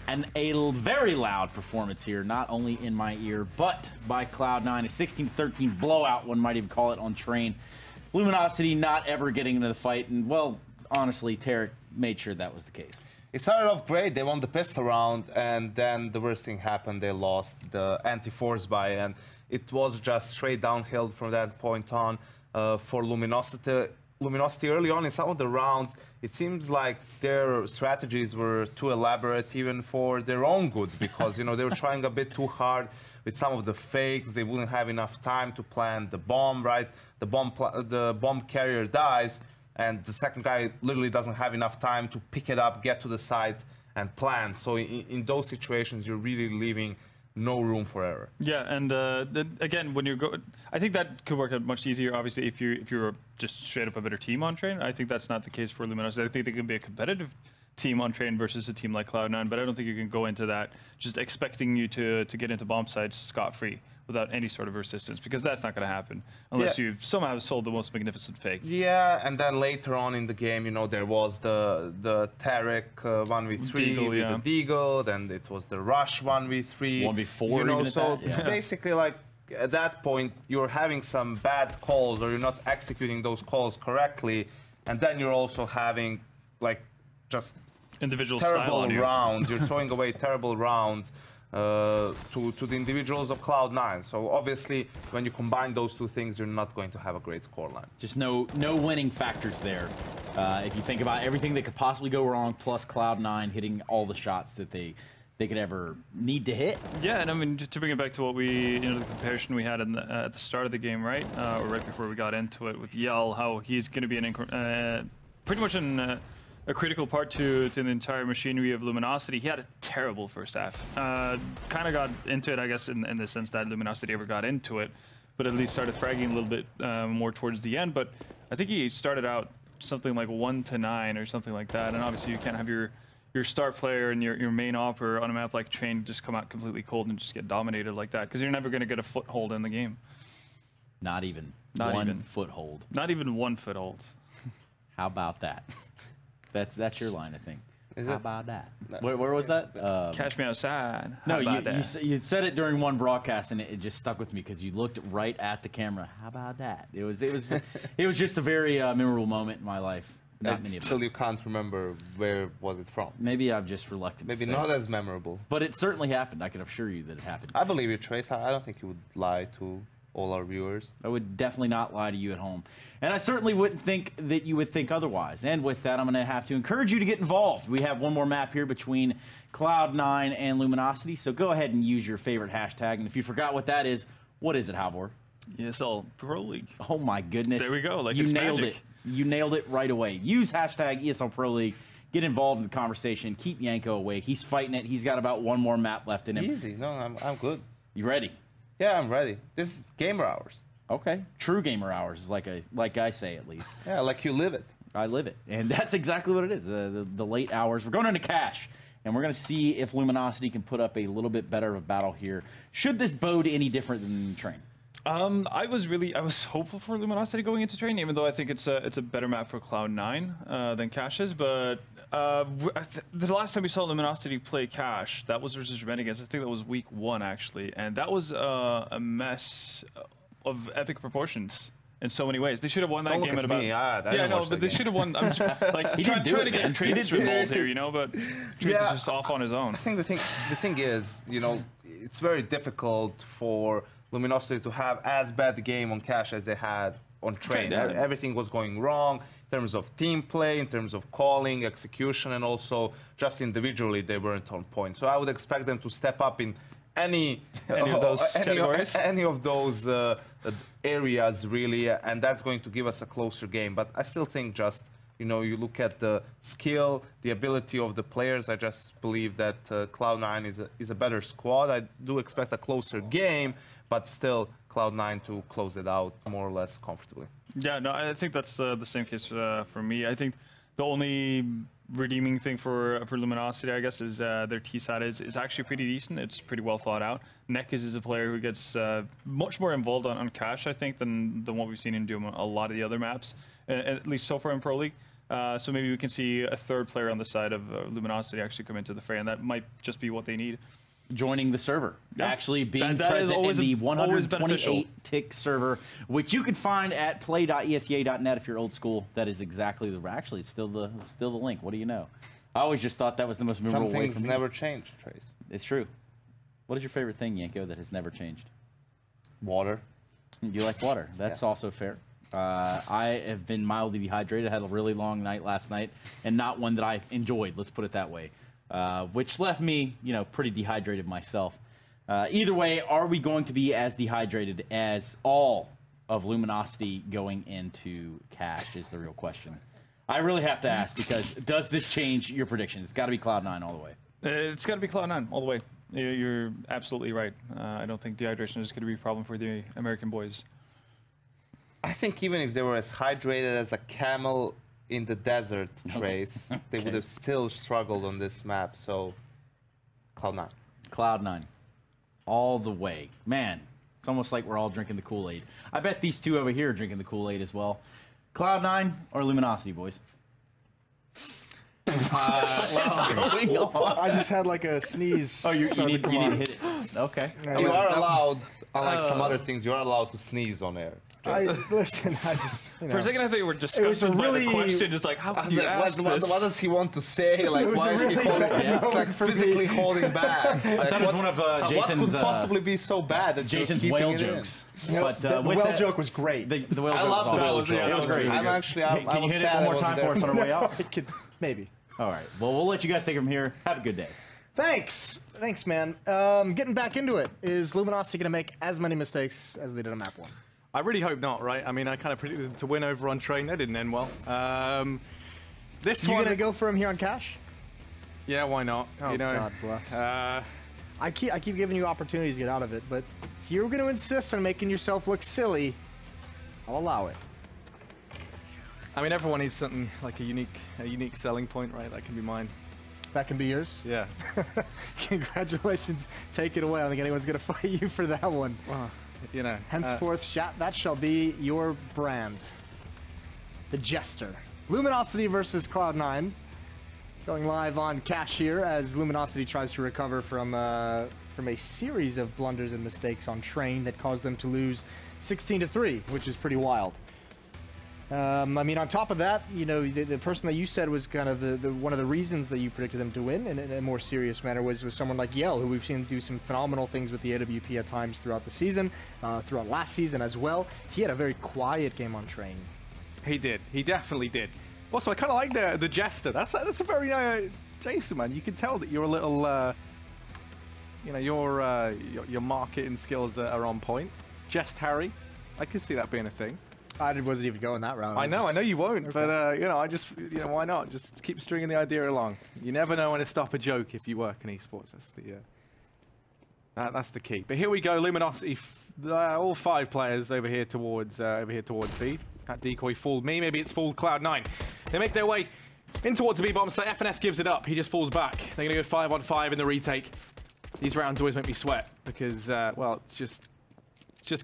And a very loud performance here, not only in my ear, but by Cloud9. A 16-13 blowout, one might even call it, on Train. Luminosity not ever getting into the fight, and, well, honestly, Tarek made sure that was the case. It started off great. They won the pistol round, and then the worst thing happened. They lost the anti-force buy, and it was just straight downhill from that point on for Luminosity. Luminosity early on in some of the rounds, it seems like their strategies were too elaborate even for their own good, because, you know, they were trying a bit too hard with some of the fakes. They wouldn't have enough time to plant the bomb, right? The bomb carrier dies, and the second guy literally doesn't have enough time to pick it up, get to the site, and plant. So in those situations, you're really leaving no room for error. Yeah, and then again, when you go, I think that could work out much easier. Obviously, if you're just straight up a better team on Train, I think that's not the case for Luminosity. I think they can be a competitive team on Train versus a team like Cloud9, but I don't think you can go into that just expecting you to get into bomb sites scot-free without any sort of resistance, because that's not going to to happen unless you've somehow sold the most magnificent fake. Yeah, and then later on in the game, you know, there was the Tarek 1v3 Deagle, with the Deagle, then it was the Rush 1v3. 1v4, you know, even so at that? basically, like, at that point, you're having some bad calls, or you're not executing those calls correctly, and then you're also having, like, just Individual terrible style rounds. You're throwing away terrible rounds to the individuals of Cloud9. So obviously, when you combine those two things, you're not going to have a great scoreline. Just no winning factors there. If you think about everything that could possibly go wrong, plus Cloud9 hitting all the shots that they could ever need to hit. Yeah, and I mean, just to bring it back to what we, the comparison we had in at the start of the game, right? Or right before we got into it with Yell, how he's going to be pretty much a critical part to the entire machinery of Luminosity. He had a terrible first half. Kind of got into it, I guess, in the sense that Luminosity ever got into it, but at least started fragging a little bit more towards the end. But I think he started out something like 1-9 or something like that. And obviously, you can't have your star player and your main opper on a map like Train just come out completely cold and just get dominated like that, because you're never going to get a foothold in the game. Not even one foothold. Not even 1 foothold. How about that? That's your line, I think. Is How it? about that? Where was that? Catch me outside. No, How about that? you said it during one broadcast, and it just stuck with me because you looked right at the camera. How about that? It was it was just a very memorable moment in my life. Not many of them. Still, you can't remember where was it from. Maybe I'm just reluctant. Maybe to say not it. as memorable. But it certainly happened. I can assure you that it happened. I believe you, Trace. I don't think you would lie to all our viewers. I would definitely not lie to you at home. And I certainly wouldn't think that you would think otherwise. And with that, I'm going to have to encourage you to get involved. We have one more map here between Cloud9 and Luminosity, so go ahead and use your favorite hashtag. And if you forgot what that is, what is it, Halvor? ESL Pro League. Oh my goodness. There we go. Like, you it's nailed magic. it. You nailed it right away. Use hashtag ESL Pro League. Get involved in the conversation. Keep Yanko awake. He's fighting it. He's got about one more map left in him. Easy. No, I'm good. You ready? Yeah, I'm ready. This is gamer hours. Okay. True gamer hours is like I say, at least. Yeah, like you live it. I live it. And that's exactly what it is, the late hours. We're going into cash, and we're going to see if Luminosity can put up a little bit better of a battle here. Should this bode any different than Train? I was hopeful for Luminosity going into Train, even though I think it's a better map for Cloud9 than Cash is. But the last time we saw Luminosity play Cash, that was versus Renegades. I think that was week 1 actually, and that was a mess of epic proportions in so many ways. They should have won that game at about. But they should have won. I'm like trying to get Trace involved here, but Trace is just off on his own. I think the thing is, it's very difficult for Luminosity to have as bad a game on Cash as they had on Train. Everything was going wrong in terms of team play, in terms of calling, execution, and also just individually they weren't on point. So I would expect them to step up in any of those categories, any of those areas really, and that's going to give us a closer game. But I still think just you look at the skill, the ability of the players. I just believe that Cloud9 is a better squad. I do expect a closer game, but still Cloud9 to close it out more or less comfortably. Yeah, no, I think that's the same case for me. I think the only redeeming thing for Luminosity, I guess, is their T side is actually pretty decent. It's pretty well thought out. Nekis is a player who gets much more involved on Cash, I think, than what we've seen him do on a lot of the other maps, at least so far in Pro League. So maybe we can see a third player on the side of Luminosity actually come into the fray, and that might just be what they need. Joining the server, actually being that is present in the always beneficial. 128-tick server, which you can find at play.esea.net if you're old school. That is exactly the. Actually, it's still the link. What do you know? I always just thought that was the most memorable Some way things for me. never change, Trace. It's true. What is your favorite thing, Yanko, that has never changed? Water. You like water. That's also fair. I have been mildly dehydrated. I had a really long night last night, and not one that I enjoyed. Let's put it that way. Which left me, pretty dehydrated myself. Either way, are we going to be as dehydrated as all of Luminosity going into Cash is the real question. I really have to ask, because does this change your prediction? It's got to be Cloud9 all the way. It's got to be Cloud9 all the way. You're absolutely right. I don't think dehydration is going to be a problem for the American boys. I think even if they were as hydrated as a camel in the desert, Trace, they would have still struggled on this map. So, Cloud9. Cloud9. All the way. Man, it's almost like we're all drinking the Kool-Aid. I bet these two over here are drinking the Kool-Aid as well. Cloud9 or Luminosity, boys? I just had like a sneeze. Oh, you need to hit it. Okay. You are allowed, unlike some other things, you are allowed to sneeze on air. Listen, I just, For a second, I thought you were disgusted by the question. Just like, how could you ask what does he want to say? Like, why is he physically holding back? I thought it was one of Jason's... What could possibly be so bad that Jason's you're whale keeping it jokes. You know, the whale joke was great. The whale joke I love the whale joke. It was great. I'm actually... Can you hit it one more time for us on our way out? Maybe. All right. Well, we'll let you guys take it from here. Have a good day. Thanks, man. Getting back into it, is Luminosity going to make as many mistakes as they did on map 1? I really hope not, right? I mean, I kind of predicted them to win over on Train. That didn't end well. This You one... going to go for him here on Cash? Yeah, why not? Oh, God bless. I keep giving you opportunities to get out of it, but if you're going to insist on making yourself look silly, I'll allow it. I mean, everyone needs something like a unique selling point, right? That can be mine. That can be yours? Yeah. Congratulations. Take it away. I don't think anyone's going to fight you for that one. Well, Henceforth, that shall be your brand. The Jester. Luminosity versus Cloud9. Going live on Cash here as Luminosity tries to recover from a series of blunders and mistakes on Train that caused them to lose 16-3, which is pretty wild. I mean, on top of that, the person that you said was kind of one of the reasons that you predicted them to win in a more serious manner was someone like Yell, who we've seen do some phenomenal things with the AWP at times throughout the season, throughout last season as well. He had a very quiet game on Train. He did. He definitely did. Also, I kind of like the Jester. That's a very Jason, man. You can tell that you're a little, your marketing skills are on point. Jest Harry, I can see that being a thing. I wasn't even going that route. I know you won't, okay. But I just, why not? Just keep stringing the idea along. You never know when to stop a joke if you work in esports. That's the key. But here we go, Luminosity, all 5 players over here towards B. That decoy fooled me. Maybe it's fooled Cloud9. They make their way in towards the B bomb site. FNS gives it up. He just falls back. They're gonna go 5-on-5 in the retake. These rounds always make me sweat because, well, it's just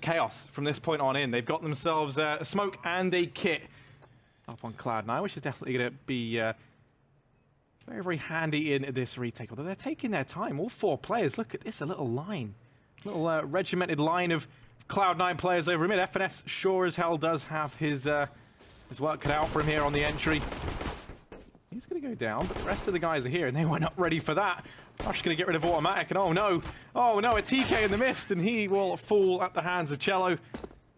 chaos from this point on in. They've got themselves a smoke and a kit up on Cloud9, which is definitely going to be very, very handy in this retake. Although they're taking their time. All 4 players. Look at this, a little line. Little regimented line of Cloud9 players over mid. FNS sure as hell does have his work cut out for him here on the entry. He's going to go down, but the rest of the guys are here, and they were not ready for that. Rush going to get rid of automatic, and oh no, a TK in the mist, and he will fall at the hands of Cello.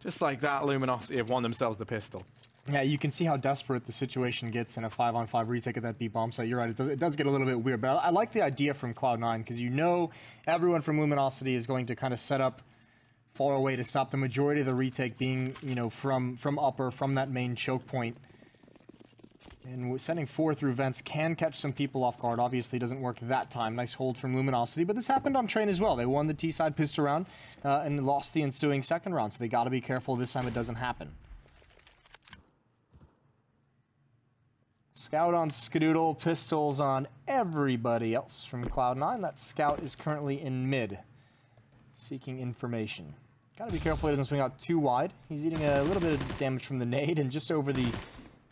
Just like that, Luminosity have won themselves the pistol. Yeah, you can see how desperate the situation gets in a 5-on-5 retake of that B bomb site. You're right, it does get a little bit weird, but I like the idea from Cloud9, because everyone from Luminosity is going to kind of set up far away to stop the majority of the retake being, from upper, from that main choke point. And sending 4 through vents can catch some people off guard. Obviously, doesn't work that time. Nice hold from Luminosity, but this happened on Train as well. They won the T-side pistol round and lost the ensuing second round, so they got to be careful this time it doesn't happen. Scout on Skadoodle, pistols on everybody else from Cloud9. That Scout is currently in mid, seeking information. Got to be careful he doesn't swing out too wide. He's eating a little bit of damage from the nade and just over the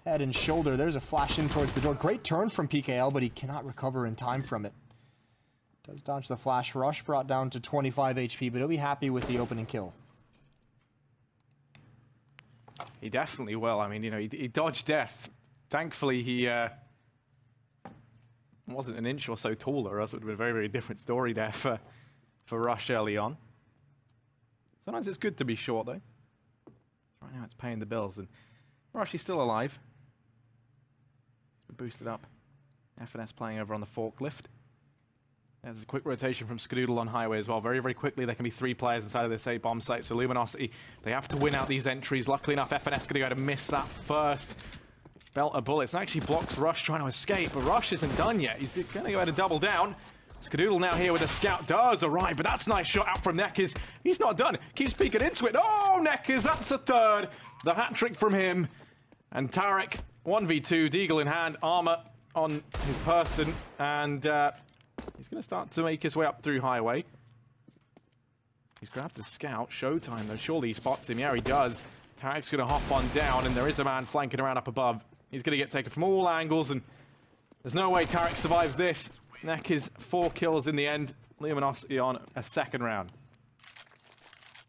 head and shoulder. There's a flash in towards the door. Great turn from PKL, but he cannot recover in time from it. Does dodge the flash rush, brought down to 25 HP, but he'll be happy with the opening kill. He definitely will. I mean, you know, he dodged death. Thankfully, he wasn't an inch or so taller, or else it would have been a very, very different story there for Rush early on. Sometimes it's good to be short, though. Right now, it's paying the bills, and Rush is still alive. It's been boosted up. FNS playing over on the forklift. There's a quick rotation from Skadoodle on highway as well. Very, very quickly, there can be 3 players inside of this A bomb site. So Luminosity, they have to win out these entries. Luckily enough, FNS going to go to miss that first belt of bullets. And actually blocks Rush trying to escape, but Rush isn't done yet. He's going to go ahead and double down. Skadoodle now here with a scout does arrive, but that's a nice shot out from Nekkers. He's not done. Keeps peeking into it. Oh, Nekkers, that's a third. The hat trick from him. And Tarek, 1v2, Deagle in hand, armor on his person, and he's going to start to make his way up through highway. He's grabbed the scout. Showtime, though. Surely he spots him. Yeah, he does. Tarek's going to hop on down, and there is a man flanking around up above. He's going to get taken from all angles, and there's no way Tarek survives this. Nekkers 4 kills in the end. Luminosity on a second round.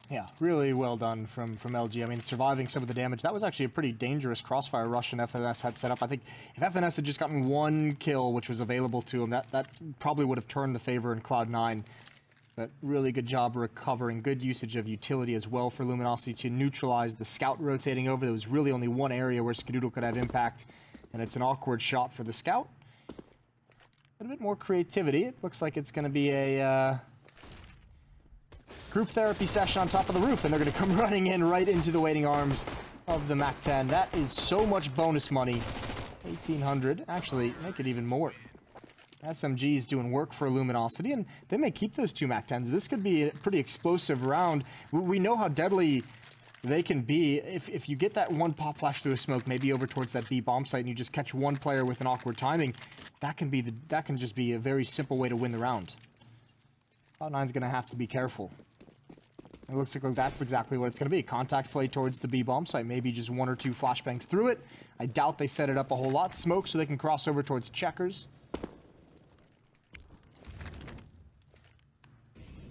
Yeah, really well done from LG. I mean, surviving some of the damage. That was actually a pretty dangerous crossfire rush FNS had set up. I think if FNS had just gotten 1 kill, which was available to him, that probably would have turned the favor in Cloud9. But really good job recovering. Good usage of utility as well for Luminosity to neutralize the scout rotating over. There was really only one area where Skadoodle could have impact, and it's an awkward shot for the scout. A little bit more creativity. It looks like it's going to be a group therapy session on top of the roof, and they're going to come running in right into the waiting arms of the MAC-10. That is so much bonus money. 1,800. Actually, make it even more. SMG's doing work for Luminosity, and they may keep those 2 MAC-10s. This could be a pretty explosive round. We know how deadly they can be. If you get that 1 pop flash through a smoke, maybe over towards that B bomb site, and you just catch 1 player with an awkward timing, that can just be a very simple way to win the round. Cloud9's going to have to be careful. It looks like that's exactly what it's going to be. Contact play towards the B bomb site. Maybe just 1 or 2 flashbangs through it. I doubt they set it up a whole lot. Smoke so they can cross over towards checkers.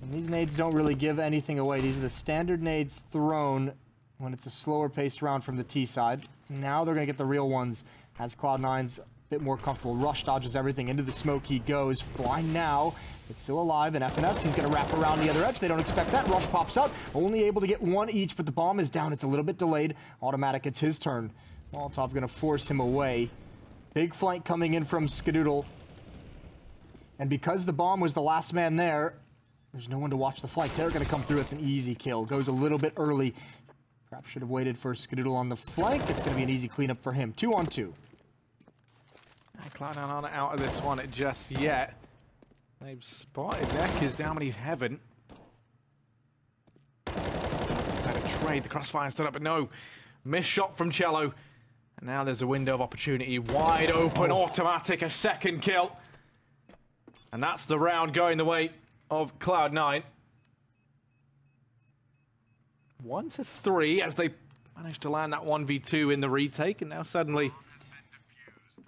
And these nades don't really give anything away. These are the standard nades thrown when it's a slower paced round from the T side. Now they're going to get the real ones as Cloud9's a bit more comfortable. Rush dodges everything. Into the smoke he goes. Blind now. It's still alive, and FNS, he's going to wrap around the other edge. They don't expect that. Rush pops out. Only able to get 1 each, but the bomb is down. It's a little bit delayed. Automatic, it's his turn. Molotov going to force him away. Big flank coming in from Skadoodle. And because the bomb was the last man there, there's no one to watch the flank. They're going to come through. It's an easy kill. Goes a little bit early. Perhaps should have waited for Skadoodle on the flank. It's going to be an easy cleanup for him. 2 on 2. Cloud9 aren't out of this one just yet. They've spotted Nekkers down beneath heaven. He's had a trade. The crossfire stood up, but no. Missed shot from Cello. And now there's a window of opportunity. Wide open, automatic, a second kill. And that's the round going the way of Cloud9. 1-3 as they managed to land that 1v2 in the retake, and now suddenly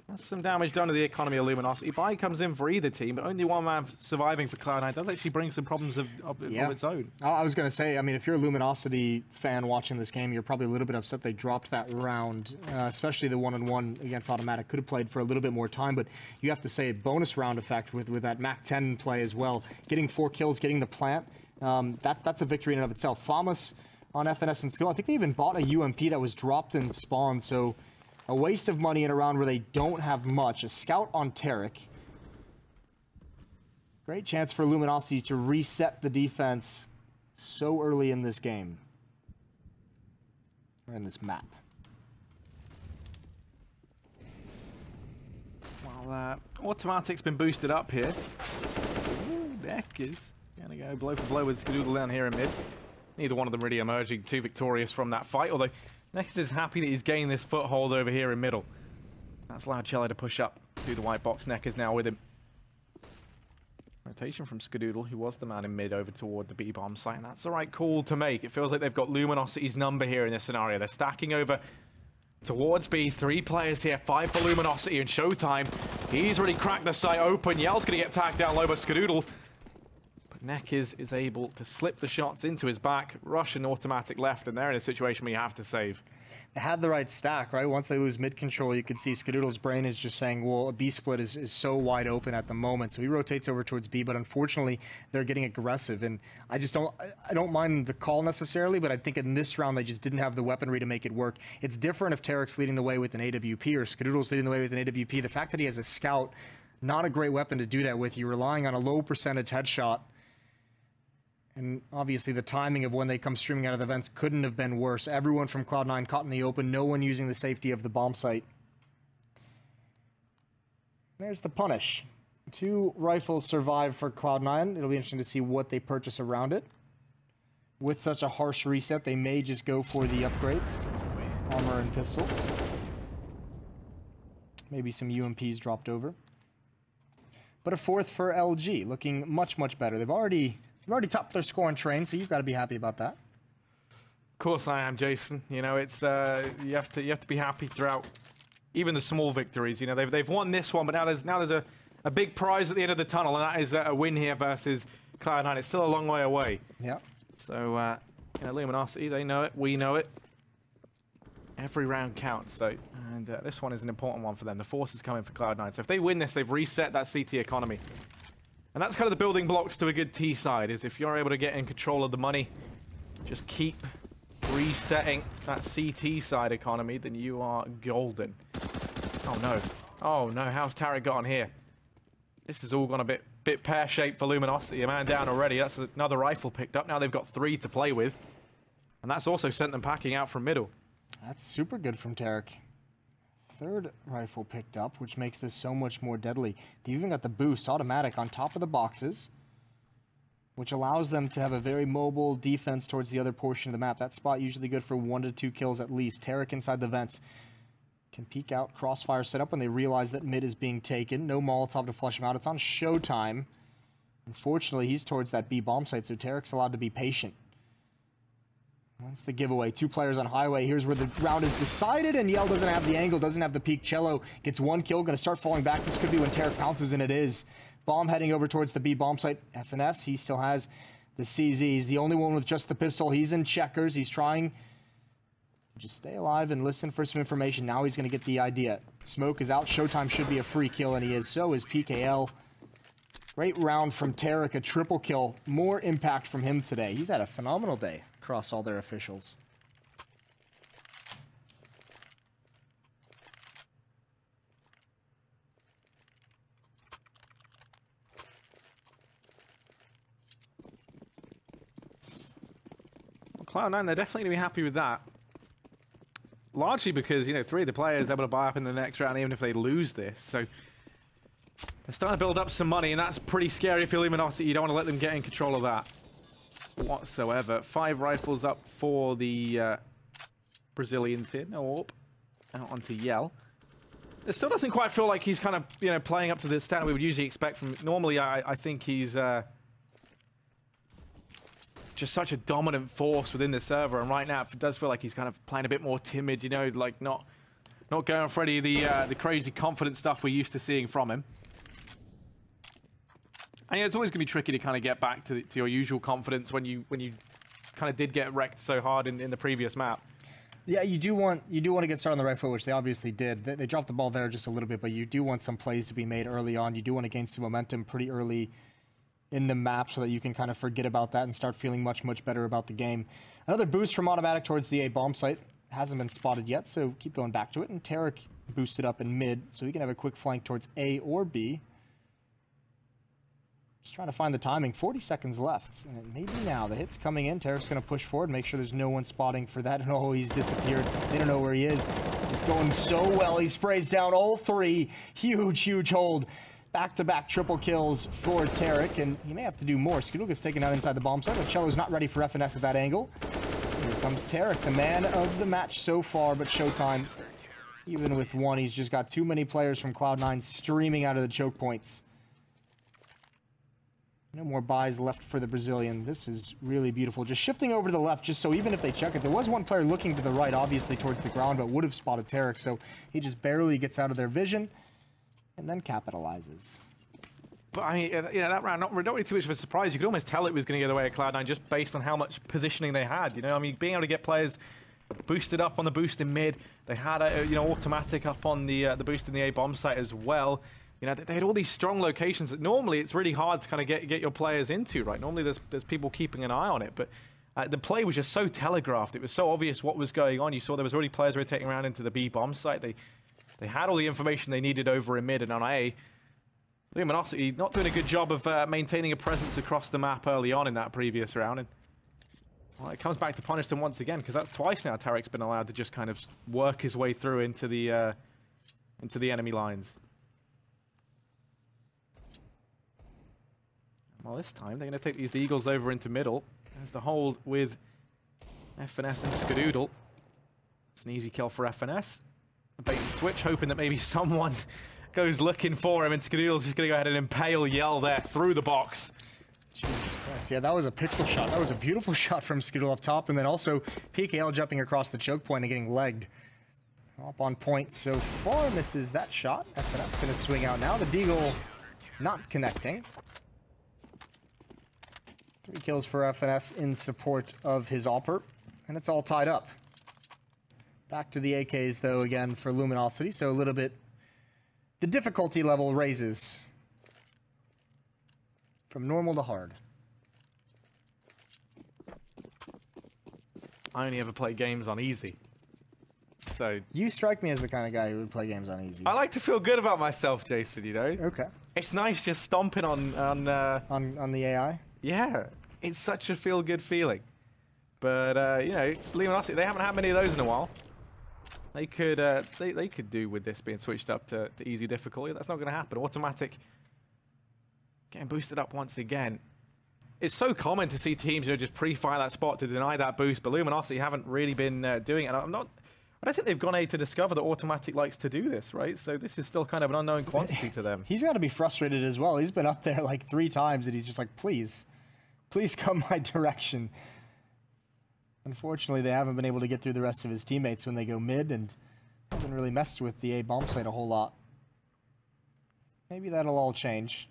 that's some damage done to the economy of Luminosity. Buy comes in for either team, but only 1 man surviving for Cloud9 does actually bring some problems of its own. I was going to say, I mean, if you're a Luminosity fan watching this game, you're probably a little bit upset they dropped that round, especially the 1-on-1 against Automatic. Could have played for a little bit more time, but you have to say bonus round effect with that MAC-10 play as well. Getting 4 kills, getting the plant, that's a victory in and of itself. Famas on FNS and Skill, I think they even bought a UMP that was dropped in spawn, so a waste of money in a round where they don't have much. A scout on Tarek. Great chance for Luminosity to reset the defense so early in this game. Or in this map. Well, Automatic's been boosted up here. Ooh, Nekkers gonna go blow for blow with Skadoodle down here in mid. Neither one of them really emerging too victorious from that fight, although Nekkers is happy that he's gained this foothold over here in middle. That's allowed Cello to push up to the white box. Nekkers now with him. Rotation from Skadoodle, who was the man in mid, over toward the B-bomb site, and that's the right call to make. It feels like they've got Luminosity's number here in this scenario. They're stacking over towards B. 3 players here, 5 for Luminosity and Showtime. He's already cracked the site open. Yell's going to get tagged down low by Skadoodle. But Neck is able to slip the shots into his back, rush an automatic left, and they're in a situation where you have to save. They had the right stack, right? Once they lose mid control, you can see Skadoodle's brain is just saying, well, a B split is so wide open at the moment. So he rotates over towards B, but unfortunately, they're getting aggressive. And I don't mind the call necessarily, but I think in this round, they just didn't have the weaponry to make it work. It's different if Tarek's leading the way with an AWP or Skadoodle's leading the way with an AWP. The fact that he has a scout, not a great weapon to do that with. You're relying on a low percentage headshot. And obviously the timing of when they come streaming out of the vents couldn't have been worse. Everyone from Cloud9 caught in the open, no one using the safety of the bomb site. There's the punish. 2 rifles survive for Cloud9. It'll be interesting to see what they purchase around it. With such a harsh reset, they may just go for the upgrades. Armor and pistols. Maybe some UMPs dropped over. But a 4th for LG, looking much, much better. They've already topped their scoring train, so you've got to be happy about that. Of course I am, Jason. You know, it's you have to be happy throughout, even the small victories. You know, they've won this one, but now there's a big prize at the end of the tunnel, and that is a win here versus Cloud9. It's still a long way away. Yeah. So you know, Luminosity, they know it, we know it. Every round counts, though, and this one is an important one for them. The force is coming for Cloud9, so if they win this, they've reset that CT economy. And that's kind of the building blocks to a good T side, is if you're able to get in control of the money, just keep resetting that CT side economy, then you are golden. Oh no. Oh no, how's Tarek got on here? This has all gone a bit pear-shaped for Luminosity. A man down already, that's another rifle picked up. Now they've got 3 to play with. And that's also sent them packing out from middle. That's super good from Tarek. 3rd rifle picked up, which makes this so much more deadly. They even got the boost automatic on top of the boxes, which allows them to have a very mobile defense towards the other portion of the map. That spot usually good for 1 to 2 kills at least. Tarek inside the vents can peek out, crossfire set up when they realize that mid is being taken. No Molotov to flush him out. It's on Showtime. Unfortunately, he's towards that B bomb site, so Tarek's allowed to be patient. That's the giveaway. 2 players on highway. Here's where the round is decided, and Yell doesn't have the angle, doesn't have the peak. Cello gets 1 kill, going to start falling back. This could be when Tarek pounces, and it is. Bomb heading over towards the B bomb site. FNS, he still has the CZ. He's the only one with just the pistol. He's in checkers. He's trying to just stay alive and listen for some information. Now he's going to get the idea. Smoke is out. Showtime should be a free kill, and he is. So is PKL. Great round from Tarek, a triple kill. More impact from him today. He's had a phenomenal day across all their officials. Cloud9, they're definitely going to be happy with that. Largely because, you know, 3 of the players are able to buy up in the next round, even if they lose this. So they're starting to build up some money, and that's pretty scary for Luminosity. You don't want to let them get in control of that whatsoever. 5 rifles up for the Brazilians here. No AWP. Out onto Yell. It still doesn't quite feel like he's kind of, you know, playing up to the standard we would usually expect from... Normally, I think he's just such a dominant force within the server, and right now it does feel like he's kind of playing a bit more timid, you know, like not going for any of the crazy confident stuff we're used to seeing from him. And yeah, it's always going to be tricky to kind of get back to your usual confidence when you kind of did get wrecked so hard in the previous map. Yeah, you do want to get started on the right foot, which they obviously did. They dropped the ball there just a little bit, but you do want some plays to be made early on. You do want to gain some momentum pretty early in the map so that you can kind of forget about that and start feeling much, much better about the game. Another boost from automatic towards the A bomb site. Hasn't been spotted yet, so keep going back to it. And Tarek boosted up in mid, so he can have a quick flank towards A or B. Just trying to find the timing. 40 seconds left. And maybe now. The hit's coming in. Tarek's going to push forward, make sure there's no one spotting for that. And oh, he's disappeared. They don't know where he is. It's going so well. He sprays down all 3. Huge, huge hold. Back-to-back triple kills for Tarek. And he may have to do more. Skadoodle gets taken out inside the bomb site. But Cello's not ready for FNS at that angle. Here comes Tarek, the man of the match so far. But Showtime, even with 1, he's just got too many players from Cloud9 streaming out of the choke points. No more buys left for the Brazilian. This is really beautiful. Just shifting over to the left, just so even if they check it, there was one player looking to the right, obviously towards the ground, but would have spotted Tarek, so he just barely gets out of their vision and then capitalizes. But I mean, that round, not really too much of a surprise. You could almost tell it was going to get away at Cloud9 just based on how much positioning they had. I mean, being able to get players boosted up on the boost in mid, they had a, automatic up on the boost in the A bomb site as well. They had all these strong locations that normally it's really hard to kind of get your players into, right? Normally there's people keeping an eye on it, but the play was just so telegraphed. It was so obvious what was going on. You saw there was already players rotating around into the B bomb site. They had all the information they needed over in mid and on A. Luminosity not doing a good job of maintaining a presence across the map early on in that previous round. And well, it comes back to punish them once again, because that's twice now Tarek's been allowed to just kind of work his way through into the enemy lines. Well, this time they're going to take these Eagles over into middle. There's the hold with FNS and Skadoodle. It's an easy kill for FNS. A bait and switch, hoping that maybe someone goes looking for him, and Skadoodle's just going to go ahead and impale Yell there through the box. Jesus Christ, yeah, that was a pixel shot. That was a beautiful shot from Skadoodle up top, and then also PKL jumping across the choke point and getting legged. Up on point so far, misses that shot. FNS going to swing out now. The Deagle not connecting. 3 kills for FNS in support of his AWPer, and it's all tied up. Back to the AKs, though, again, for Luminosity, so a little bit... The difficulty level raises from normal to hard. I only ever play games on easy. So... You strike me as the kind of guy who would play games on easy. I like to feel good about myself, Jason, Okay. It's nice just stomping on the AI? Yeah, it's such a feel-good feeling. But, Luminosity, they haven't had many of those in a while. They could they could do with this being switched up to easy difficulty. That's not going to happen. Automatic getting boosted up once again. It's so common to see teams just pre-fire that spot to deny that boost, but Luminosity haven't really been doing it. And I don't think they've gone to discover that Automatic likes to do this, right? So this is still kind of an unknown quantity to them. He's got to be frustrated as well. He's been up there like 3 times, and he's just like, please come my direction. Unfortunately, they haven't been able to get through the rest of his teammates when they go mid, and haven't really messed with the A bomb site a whole lot. Maybe that'll all change.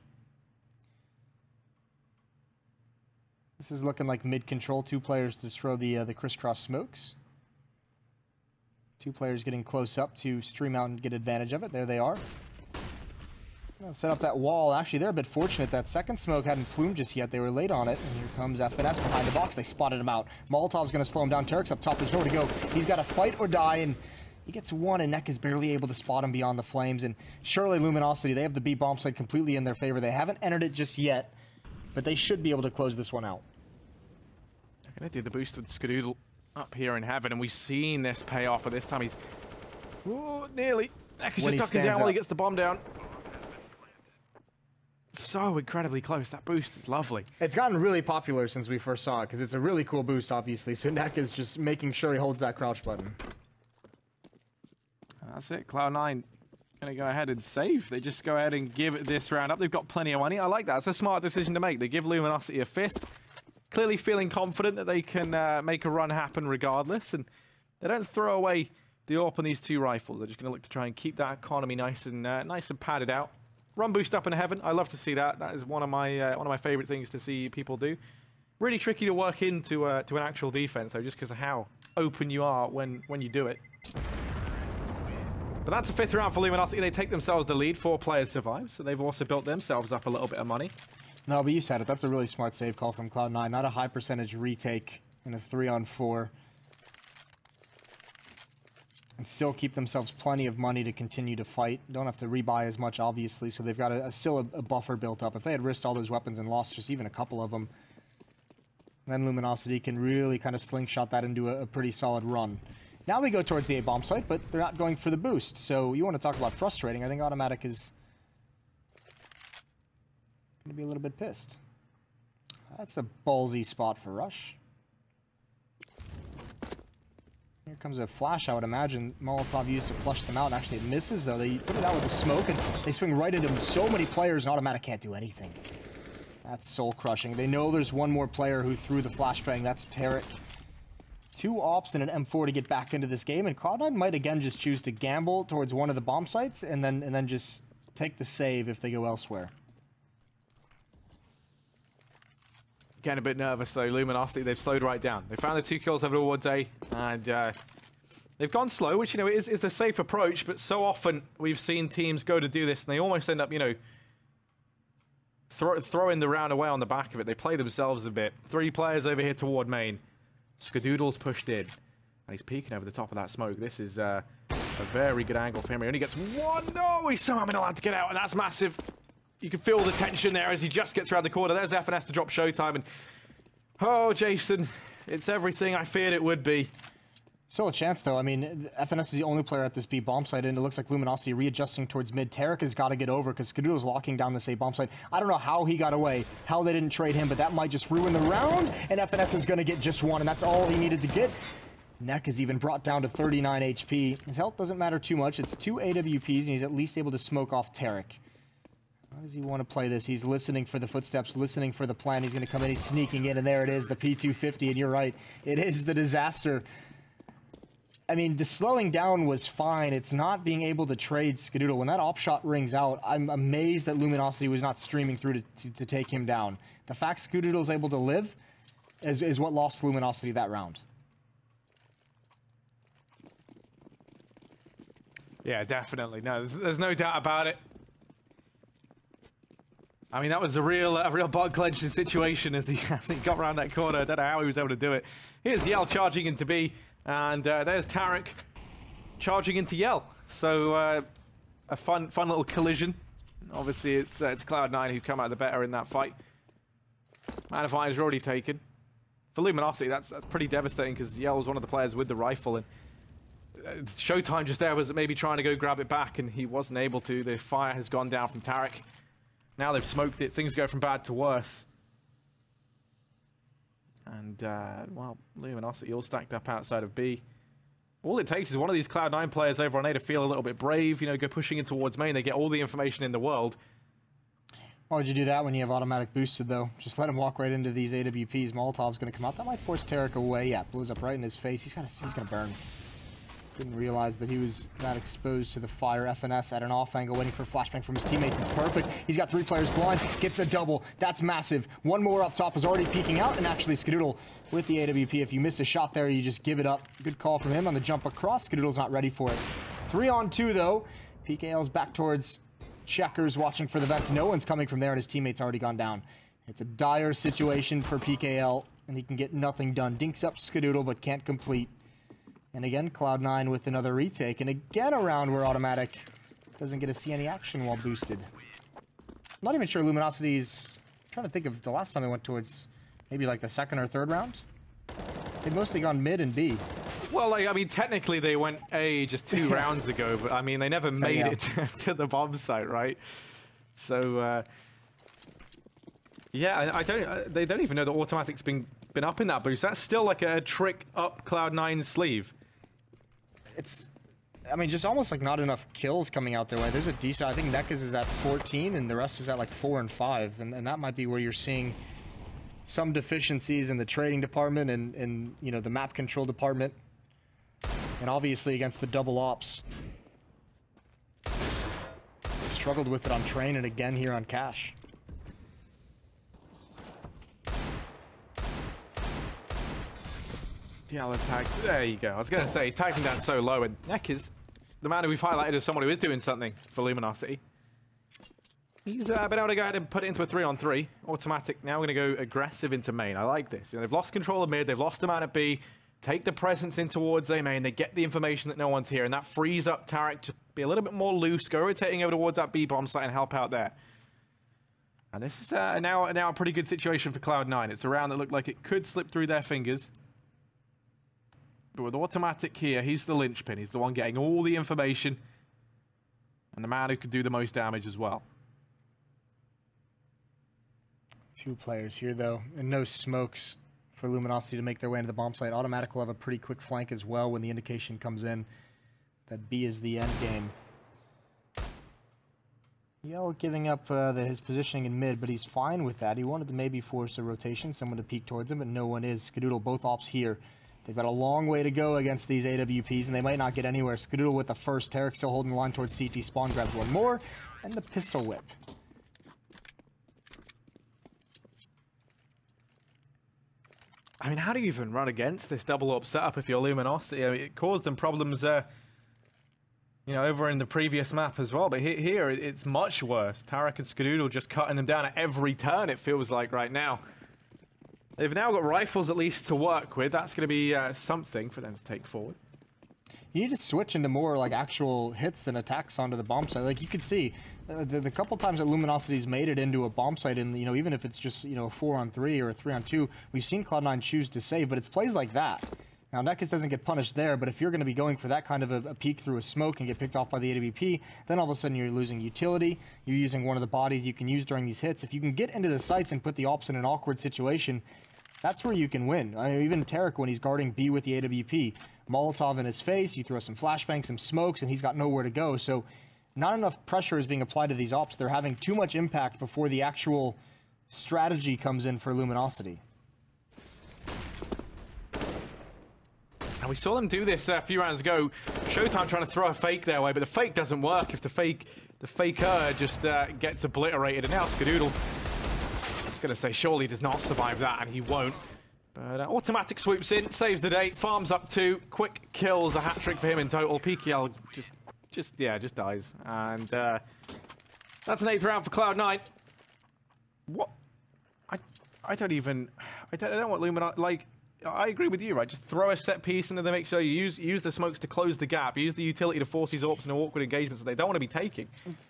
This is looking like mid control. 2 players to throw the crisscross smokes. 2 players getting close up to stream out and get advantage of it. There they are. Set up that wall. Actually, they're a bit fortunate. That second smoke hadn't plumed just yet. They were late on it. And here comes FNS behind the box. They spotted him out. Molotov's going to slow him down. Tarek's up top. There's nowhere to go. He's got to fight or die, and he gets one, and Neck is barely able to spot him beyond the flames. And surely Luminosity, they have the B bomb site completely in their favor. They haven't entered it just yet, but they should be able to close this one out. They're going to do the boost with Skadoodle up here in heaven, and we've seen this pay off, but this time he's nearly. Neck is just ducking down while he gets the bomb down. So incredibly close. That boost is lovely. It's gotten really popular since we first saw it, because it's a really cool boost, obviously. So Neck is just making sure he holds that crouch button. That's it. Cloud9 going to go ahead and save. They just go ahead and give this round up. They've got plenty of money. I like that. It's a smart decision to make. They give Luminosity a 5th. Clearly feeling confident that they can make a run happen regardless. And they don't throw away the AWP on these 2 rifles. They're just going to look to try and keep that economy nice and padded out. Run boost up in heaven. I love to see that. That is one of my favorite things to see people do. Really tricky to work into to an actual defense, though, just because of how open you are when you do it. But that's a 5th round for Luminosity. They take themselves the lead. 4 players survive, so they've also built themselves up a little bit of money. No, but you said it. That's a really smart save call from Cloud9. Not a high percentage retake in a 3-on-4. And still keep themselves plenty of money to continue to fight. Don't have to rebuy as much, obviously, so they've got still a buffer built up. If they had risked all those weapons and lost just even a couple of them, then Luminosity can really kind of slingshot that into a pretty solid run. Now we go towards the A-bomb site, but they're not going for the boost. So you want to talk about frustrating. I think Automatic is going to be a little bit pissed. That's a ballsy spot for Rush. Here comes a flash, I would imagine. Molotov used to flush them out, and actually it misses, though. They put it out with the smoke, and they swing right into so many players, and Automatic can't do anything. That's soul crushing. They know there's one more player who threw the flashbang. That's Tarek. 2 ops and an M4 to get back into this game, and Cloud9 might again just choose to gamble towards one of the bomb sites and then just take the save if they go elsewhere. Getting a bit nervous though. Luminosity, they've slowed right down. They found the 2 kills over towards A, and they've gone slow, which, you know, is the safe approach, but so often we've seen teams go to do this and they almost end up, you know, throwing the round away on the back of it. They play themselves a bit. 3 players over here toward main. Skadoodle's pushed in, and he's peeking over the top of that smoke. This is a very good angle for him. He only gets 1. No, he's somehow been allowed to get out, and that's massive. You can feel the tension there as he just gets around the corner. There's FNS to drop Showtime, and oh, Jason, it's everything I feared it would be. Still a chance, though. I mean, FNS is the only player at this B bomb site, and it looks like Luminosity readjusting towards mid. Tarek has got to get over because Skadoodle's locking down this A bomb site. I don't know how he got away, how they didn't trade him, but that might just ruin the round, and FNS is going to get just 1, and that's all he needed to get. Neck is even brought down to 39 HP. His health doesn't matter too much. It's 2 AWPs, and he's at least able to smoke off Tarek. How does he want to play this? He's listening for the footsteps, listening for the plan. He's going to come in, he's sneaking in, and there it is, the P250, and you're right. It is the disaster. I mean, the slowing down was fine. It's not being able to trade Skadoodle. When that op shot rings out, I'm amazed that Luminosity was not streaming through to take him down. The fact Skadoodle's able to live is what lost Luminosity that round. Yeah, definitely. No, there's no doubt about it. I mean, that was a real butt clenching situation as he got around that corner. I don't know how he was able to do it. Here's Yell charging into B. And there's Tarek charging into Yell. So a fun little collision. Obviously, it's Cloud9 who come out the better in that fight. Man advantage already taken. For Luminosity, that's pretty devastating because Yell was one of the players with the rifle, and Showtime just there was maybe trying to go grab it back, and he wasn't able to. The fire has gone down from Tarek. Now they've smoked it. Things go from bad to worse. And, well, Luminosity all stacked up outside of B. All it takes is one of these Cloud9 players over on A to feel a little bit brave, you know, go pushing in towards main. They get all the information in the world. Why would you do that when you have automatic boosted, though? Just let him walk right into these AWPs. Molotov's going to come out. That might force Tarek away. Yeah, blows up right in his face. He's going to burn. Didn't realize that he was that exposed to the fire. FNS at an off angle, waiting for a flashbang from his teammates. It's perfect. He's got 3 players blind. Gets a double. That's massive. One more up top is already peeking out, and actually Skadoodle with the AWP. If you miss a shot there, you just give it up. Good call from him on the jump across. Skadoodle's not ready for it. 3 on 2, though. PKL's back towards checkers, watching for the vents. No one's coming from there, and his teammate's already gone down. It's a dire situation for PKL, and he can get nothing done. Dinks up Skadoodle, but can't complete. And again, Cloud9 with another retake. And again, a round where Automatic doesn't get to see any action while boosted. I'm not even sure Luminosity's... I'm trying to think of the last time they went towards maybe like the 2nd or 3rd round. They've mostly gone mid and B. Well, like, I mean, technically they went A just 2 rounds ago, but I mean, they never made it to the bomb site, right? So, yeah, I don't... they don't even know that Automatic's been up in that boost. That's still like a trick up Cloud9's sleeve. It's, I mean, just almost like not enough kills coming out their way. There's a decent, I think Nekaz is at 14 and the rest is at like 4 and 5. And that might be where you're seeing some deficiencies in the trading department and you know, the map control department. And obviously against the double ops. They struggled with it on train and again here on cash. Yeah, let's tag. There you go. I was going to say, he's tagging down so low, and Nekaz, the man who we've highlighted as someone who is doing something for Luminosity. He's been able to go ahead and put it into a 3-on-3. Automatic now going to go aggressive into main. I like this. You know, they've lost control of mid, they've lost the man at B. Take the presence in towards A main. They get the information that no one's here, and that frees up Tarek to be a little bit more loose, go rotating over towards that B bomb site and help out there. And this is now a pretty good situation for Cloud9. It's a round that looked like it could slip through their fingers. But with Automatic here, he's the linchpin. He's the one getting all the information. And the man who could do the most damage as well. 2 players here, though, and no smokes for Luminosity to make their way into the bomb site. Automatic will have a pretty quick flank as well when the indication comes in that B is the end game. Yell giving up his positioning in mid, but he's fine with that. He wanted to maybe force a rotation, someone to peek towards him, but no one is. Skadoodle, both ops here. They've got a long way to go against these AWPs, and they might not get anywhere. Skadoodle with the first. Tarek still holding the line towards CT spawn, grabs one more, and the pistol whip. I mean, how do you even run against this double up setup if you're Luminosity? I mean, it caused them problems, you know, over in the previous map as well. But here, it's much worse. Tarek and Skadoodle just cutting them down at every turn, it feels like right now. They've now got rifles at least to work with. That's going to be something for them to take forward. You need to switch into more like actual hits and attacks onto the bomb site. Like you could see, the couple times that Luminosity's made it into a bomb site, and you know, even if it's just, you know, a 4-on-3 or a 3-on-2, we've seen Cloud9 choose to save, but it's plays like that. Now, Nekis doesn't get punished there, but if you're going to be going for that kind of a peek through a smoke and get picked off by the AWP, then all of a sudden you're losing utility. You're using one of the bodies you can use during these hits. If you can get into the sites and put the ops in an awkward situation, that's where you can win. I mean, even Tarek, when he's guarding B with the AWP, Molotov in his face, you throw some flashbangs, some smokes, and he's got nowhere to go. So not enough pressure is being applied to these ops. They're having too much impact before the actual strategy comes in for Luminosity. And we saw them do this a few rounds ago. Showtime trying to throw a fake their way, but the fake doesn't work if the faker just gets obliterated. And now Skadoodle, I was going to say, surely does not survive that, and he won't. But automatic swoops in, saves the day, farms up 2, quick kills, a hat-trick for him in total. PKL just dies. And that's an 8th round for Cloud9. What? I don't want Lumina, like, I agree with you, right? Just throw a set piece into the mix. So you use the smokes to close the gap. Use the utility to force these AWPs into awkward engagements that they don't want to be taking.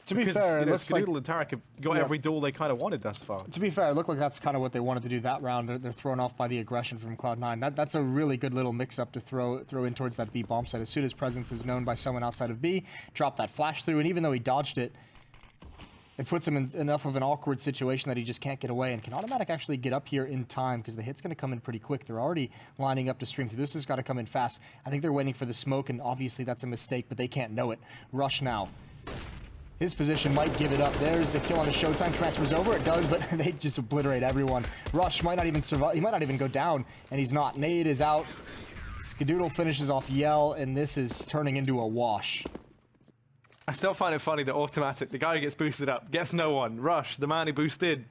To be fair, it looks like Skadoodle and Tarek have got every duel they kind of wanted thus far. To be fair, it looked like that's kind of what they wanted to do that round. They're thrown off by the aggression from Cloud9. That's a really good little mix-up to throw in towards that B bomb site. As soon as presence is known by someone outside of B, drop that flash through, and even though he dodged it, it puts him in enough of an awkward situation that he just can't get away. And can Automatic actually get up here in time, because the hit's going to come in pretty quick. They're already lining up to stream through. This has got to come in fast. I think they're waiting for the smoke, and obviously that's a mistake, but they can't know it. Rush now. His position might give it up. There's the kill on the Showtime. Transfers over. It does, but they just obliterate everyone. Rush might not even survive. He might not even go down, and he's not. Nade is out. Skadoodle finishes off Yell, and this is turning into a wash. I still find it funny that Automatic, the guy who gets boosted up, gets no one. Rush, the man who boosted.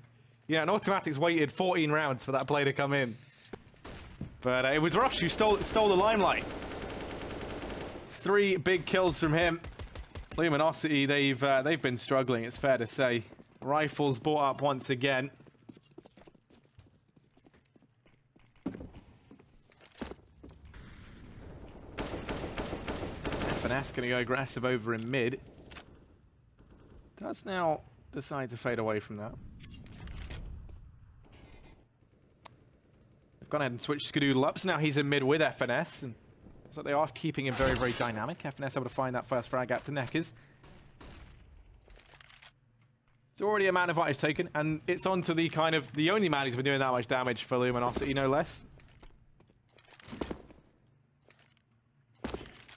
Yeah, and Automatic's waited 14 rounds for that play to come in. But it was Rush who stole the limelight. 3 big kills from him. Luminosity, they've been struggling, it's fair to say. Rifles brought up once again. Finesse going to go aggressive over in mid. Does now decide to fade away from that. They've gone ahead and switched Skadoodle up, so now he's in mid with FNS. And looks like they are keeping him very, very dynamic. FNS able to find that first frag out to Neckers. It's already a man advantage taken, and it's on to the kind of the only man who's been doing that much damage for Luminosity, no less.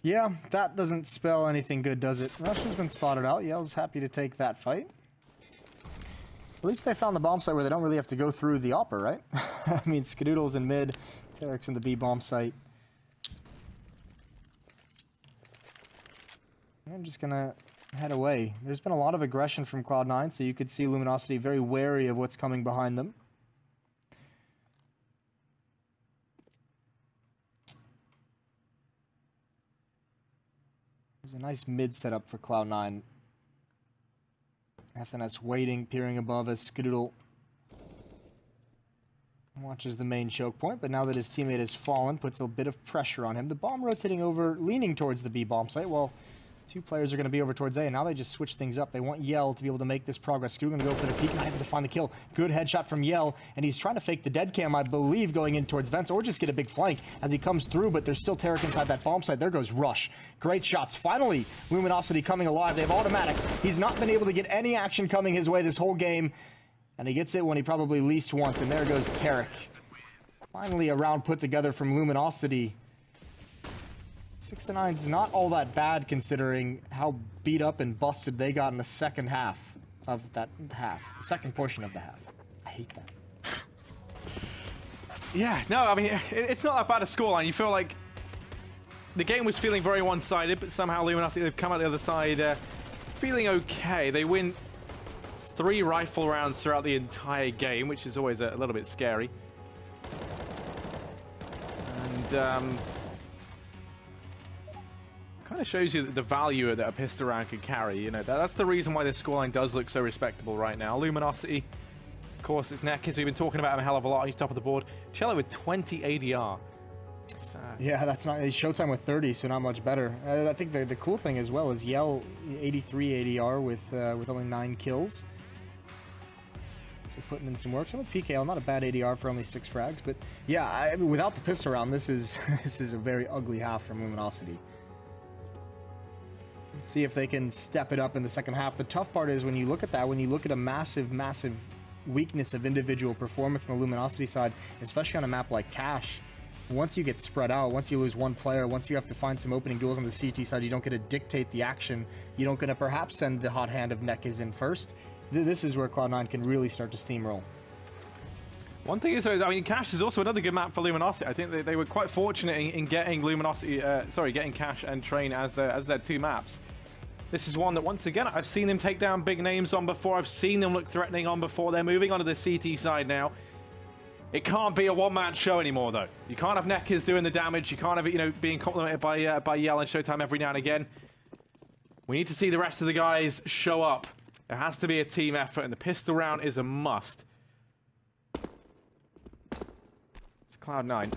Yeah, that doesn't spell anything good, does it? Rush has been spotted out. Yell's happy to take that fight. At least they found the bomb site where they don't really have to go through the opera, right? I mean, Skadoodle's in mid, Tarek's in the B bomb site. I'm just gonna head away. There's been a lot of aggression from Cloud9, so you could see Luminosity very wary of what's coming behind them. There's a nice mid setup for Cloud9. FNS waiting, peering above as Skadoodle watches the main choke point, but now that his teammate has fallen, puts a bit of pressure on him. The bomb rotating over, leaning towards the B bomb site, while 2 players are going to be over towards A, and now they just switch things up. They want Yell to be able to make this progress. Skadoodle going to go for the peek, not able to find the kill. Good headshot from Yell, and he's trying to fake the dead cam, I believe, going in towards Vents, or just get a big flank as he comes through, but there's still Tarek inside that bomb site. There goes Rush. Great shots. Finally, Luminosity coming alive. They have Automatic. He's not been able to get any action coming his way this whole game, and he gets it when he probably least wants, and there goes Tarek. Finally, a round put together from Luminosity. 6-9's not all that bad considering how beat up and busted they got in the second half. of that half, the second portion of the half. I hate that. Yeah, no, I mean, it's not that bad a scoreline. You feel like the game was feeling very one-sided, but somehow Luminosity, they've come out the other side feeling okay. They win 3 rifle rounds throughout the entire game, which is always a little bit scary. And kind of shows you the value that a pistol round can carry. You know, that's the reason why this scoreline does look so respectable right now. Luminosity, of course, it's Neckers. We've been talking about him a hell of a lot. He's top of the board. Cello with 20 ADR. Yeah, that's not... Showtime with 30, so not much better. I think the cool thing as well is Yell 83 ADR with only 9 kills. So putting in some work. Some with PKL, not a bad ADR for only 6 frags, but yeah, I mean, without the pistol round, this is this is a very ugly half from Luminosity. Let's see if they can step it up in the second half. The tough part is when you look at that, when you look at a massive weakness of individual performance on the Luminosity side, especially on a map like Cash, once you get spread out, once you lose one player, once you have to find some opening duels on the CT side, you don't get to dictate the action. You don't get to perhaps send the hot hand of Neckers in first. This is where Cloud9 can really start to steamroll. One thing is, I mean, Cash is also another good map for Luminosity. I think they were quite fortunate in getting Luminosity, getting Cash and Train as their 2 maps. This is one that, once again, I've seen them take down big names on before. I've seen them look threatening on before. They're moving onto the CT side now. It can't be a one-man show anymore, though. You can't have Neckers doing the damage. You can't have it, you know, being complemented by Yell and Showtime every now and again. We need to see the rest of the guys show up. It has to be a team effort, and the pistol round is a must. It's Cloud9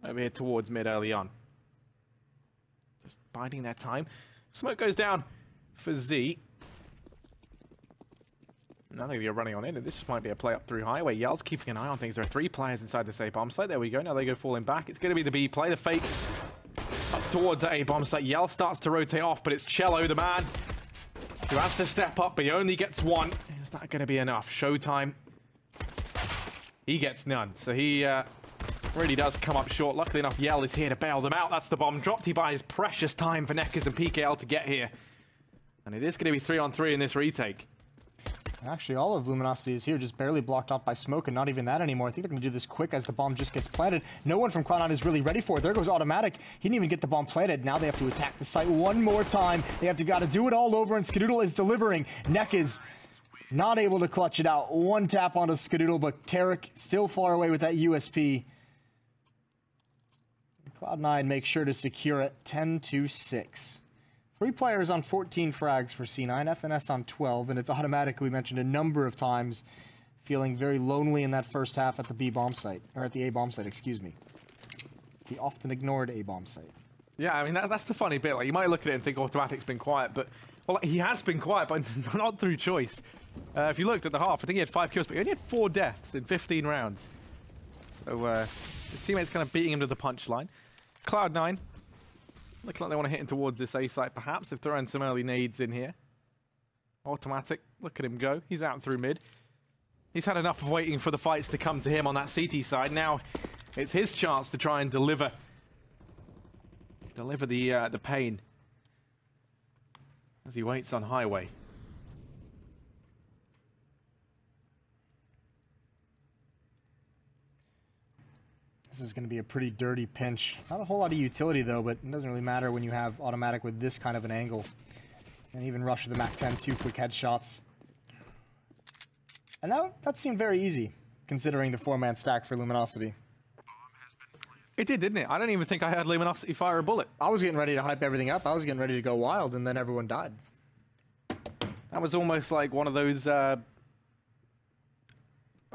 over here towards mid early on. Just biding their time. Smoke goes down for Z. Now they're going to be running on in, and this might be a play up through highway. Yell's keeping an eye on things. There are 3 players inside the A bomb site. There we go. Now they go falling back. It's going to be the B play. The fake up towards the A bomb site. Yell starts to rotate off, but it's Cello, the man, who has to step up, but he only gets 1. Is that going to be enough? Showtime. He gets none. So he really does come up short. Luckily enough, Yell is here to bail them out. That's the bomb dropped. He buys precious time for Neckers and PKL to get here. And it is going to be 3-on-3 in this retake. Actually, all of Luminosity is here, just barely blocked off by smoke, and not even that anymore. I think they're going to do this quick as the bomb just gets planted. No one from Cloud9 is really ready for it. There goes Automatic. He didn't even get the bomb planted. Now they have to attack the site one more time. They have to got to do it all over, and Skadoodle is delivering. Neck is not able to clutch it out. One tap onto Skadoodle, but Tarek still far away with that USP. Cloud9 makes sure to secure it 10-6. 3 players on 14 frags for C9, FNS on 12, and it's Automatic, we mentioned a number of times, feeling very lonely in that first half at the B bomb site, or at the A bomb site, excuse me. The often ignored A bomb site. Yeah, I mean, that's the funny bit. Like, you might look at it and think Automatic's been quiet, but, well, he has been quiet, but not through choice. If you looked at the half, I think he had 5 kills, but he only had 4 deaths in 15 rounds. So, his teammates kind of beating him to the punchline. Cloud9. Looking like they want to hit him towards this A site, perhaps. They've thrown some early nades in here. Automatic, look at him go. He's out through mid. He's had enough of waiting for the fights to come to him on that CT side. Now it's his chance to try and deliver the pain as he waits on highway. This is going to be a pretty dirty pinch. Not a whole lot of utility, though, but it doesn't really matter when you have Automatic with this kind of an angle. And even rush to the MAC-10, 2 quick headshots. And that seemed very easy, considering the 4-man stack for Luminosity. It did, didn't it? I don't even think I had Luminosity fire a bullet. I was getting ready to hype everything up. I was getting ready to go wild, and then everyone died. That was almost like one of those... I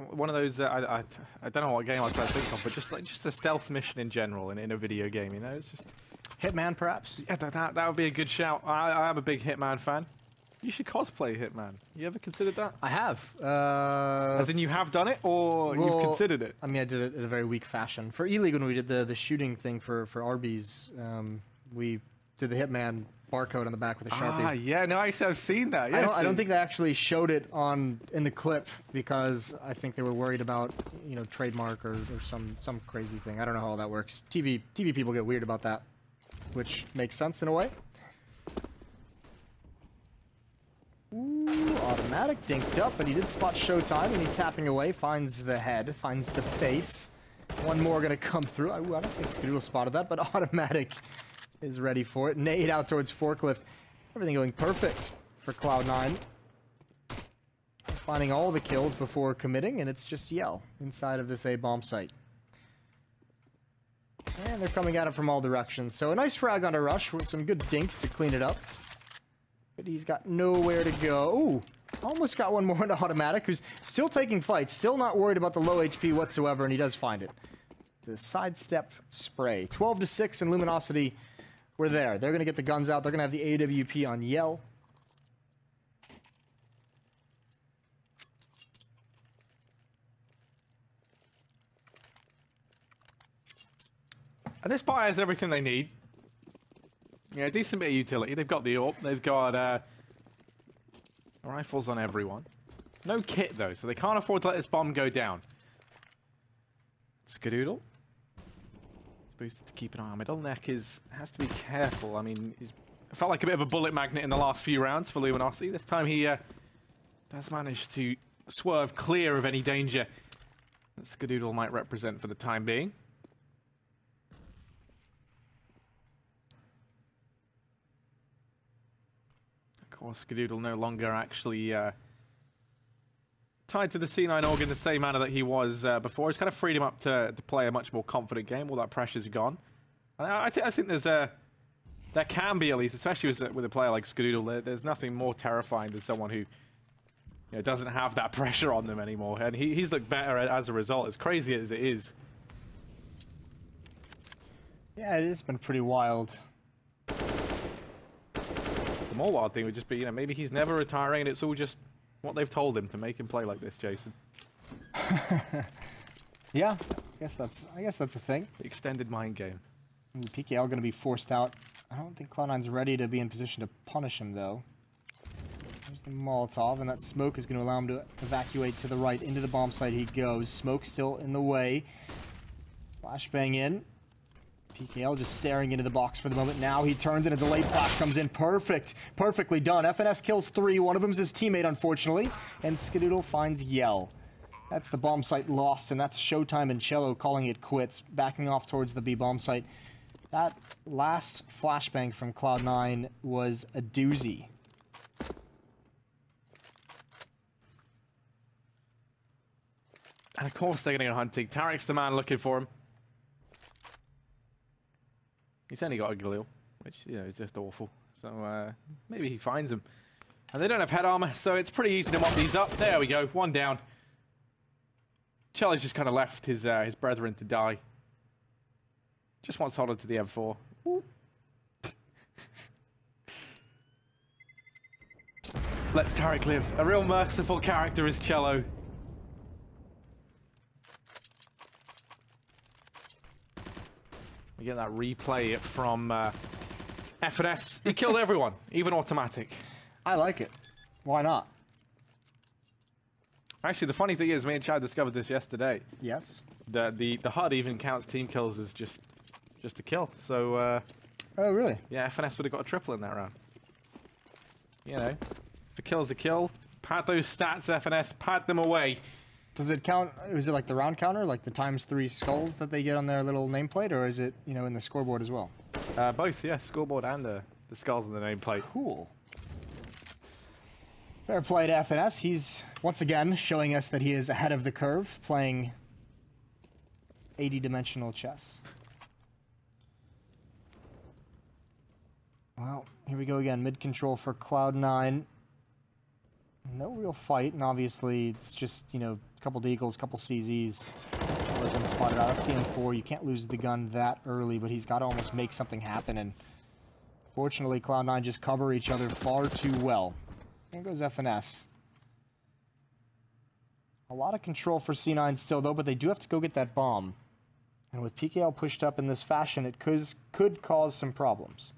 don't know what game I was trying to think of, but just a stealth mission in general in a video game, you know? It's just... Hitman, perhaps? Yeah, that would be a good shout. I am a big Hitman fan. You should cosplay Hitman. You ever considered that? I have. As in you have done it, or you've considered it? I mean, I did it in a very weak fashion. For E-League, when we did the shooting thing for Arby's, we did the Hitman barcode on the back with a Sharpie. Ah, yeah, no, I've seen that. Yes. I don't think they actually showed it in the clip because I think they were worried about, you know, trademark or some crazy thing. I don't know how all that works. TV people get weird about that, which makes sense in a way. Ooh, Automatic. Automatic dinked up, but he did spot Showtime, and he's tapping away. Finds the head, finds the face. One more gonna come through. Ooh, I don't think Skadoodle spotted that, but Automatic is ready for it. Nade out towards Forklift. Everything going perfect for Cloud9. Finding all the kills before committing, and it's just Yell inside of this A bomb site. And they're coming at it from all directions. So a nice frag on a rush with some good dinks to clean it up. But he's got nowhere to go. Ooh, almost got one more into Automatic, who's still taking fights, still not worried about the low HP whatsoever, and he does find it. The sidestep spray. 12-6, and Luminosity were there. They're going to get the guns out. They're going to have the AWP on Yell. And this buy has everything they need. Yeah, decent bit of utility. They've got the AWP. They've got rifles on everyone. No kit, though, so they can't afford to let this bomb go down. Skadoodle. Boosted to keep an eye on middle. Neck has to be careful. I mean, he's felt like a bit of a bullet magnet in the last few rounds for Luminosity. This time he does manage to swerve clear of any danger that Skadoodle might represent for the time being. Of course, Skadoodle no longer actually tied to the C9 organ the same manner that he was before. It's kind of freed him up to play a much more confident game. All that pressure's gone. I think there can be, at least, especially with a player like Skadoodle, there's nothing more terrifying than someone who doesn't have that pressure on them anymore. And he's looked better as a result, as crazy as it is. Yeah, it has been pretty wild. The more wild thing would just be, maybe he's never retiring and it's all just what they've told him to make him play like this, Jason. Yeah, I guess that's a thing. The extended mind game. PKL going to be forced out. I don't think Cloud9's ready to be in position to punish him, though. There's the Molotov, and that smoke is going to allow him to evacuate to the right. Into the bomb site he goes. Smoke still in the way. Flashbang in. PKL just staring into the box for the moment. Now he turns and a delayed flash comes in. Perfect. Perfectly done. FNS kills 3. One of them's his teammate, unfortunately. And Skadoodle finds Yell. That's the bomb site lost, and that's Showtime and Cello calling it quits, backing off towards the B bomb site. That last flashbang from Cloud9 was a doozy. And of course they're going to go hunting. Tarek's the man looking for him. He's only got a Galil, which, is just awful. So maybe he finds him. And they don't have head armor, so it's pretty easy to mop these up. There we go, one down. Cello's just kind of left his brethren to die. Just wants to hold on to the M4. Let's Tarek live. A real merciful character is Cello. We get that replay from FNS. He killed everyone, even Automatic. I like it. Why not? Actually, the funny thing is, me and Chad discovered this yesterday. Yes. The HUD even counts team kills as just a kill. So. Oh really? Yeah, FNS would have got a triple in that round. If a kill's a kill, pad those stats, FNS, pad them away. Does it count? Is it like the round counter, like the ×3 skulls that they get on their little nameplate, or is it in the scoreboard as well? Both, yeah, scoreboard and the skulls on the nameplate. Cool. Fair play to FNS. He's once again showing us that he is ahead of the curve, playing 80-dimensional chess. Well, here we go again. Mid control for Cloud9. No real fight, and obviously it's just, a couple deagles, couple CZs. There's one spotted out. That's the M4. You can't lose the gun that early, but he's got to almost make something happen, and fortunately Cloud9 just cover each other far too well. There goes FNS. A lot of control for C9 still, though, but they do have to go get that bomb. And with PKL pushed up in this fashion, it could cause some problems.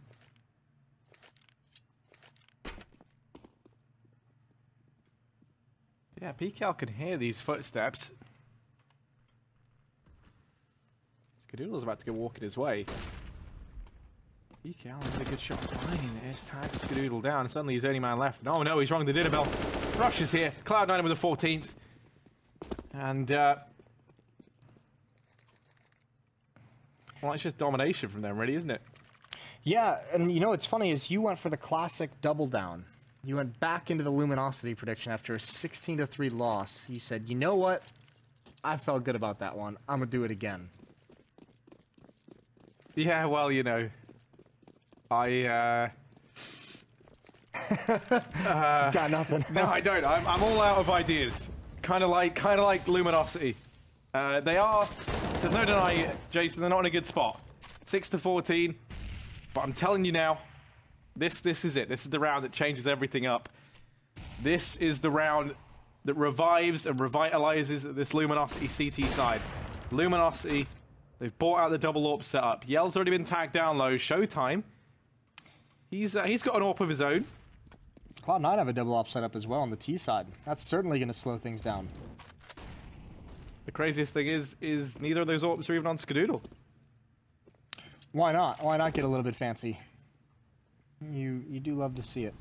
Yeah, PKL can hear these footsteps. Skadoodle's about to go walking his way. PKL has a good shot finding the S-tag Skadoodle down. Suddenly he's the only man left. Oh no, he's wrong the dinner bell. Rush is here. Cloud9 with the 14th. And, well, it's just domination from them, really, isn't it? Yeah, and you know what's funny is you went for the classic double down. You went back into the Luminosity prediction after a 16-3 loss. You said, you know what? I felt good about that one. I'm going to do it again. Yeah, well, you know, I, got nothing. No, I don't. I'm all out of ideas. Kind of like Luminosity. They are. There's no denying it, Jason. They're not in a good spot. 6-14. But I'm telling you now, this is it. This is the round that changes everything up. This is the round that revives and revitalizes this Luminosity CT side. Luminosity. They've bought out the double AWP setup. Yell's already been tagged down low. Showtime. He's got an AWP of his own. Cloud9 have a double AWP setup as well on the T side. That's certainly going to slow things down. The craziest thing is neither of those AWPs are even on Skadoodle. Why not? Why not get a little bit fancy? You do love to see it.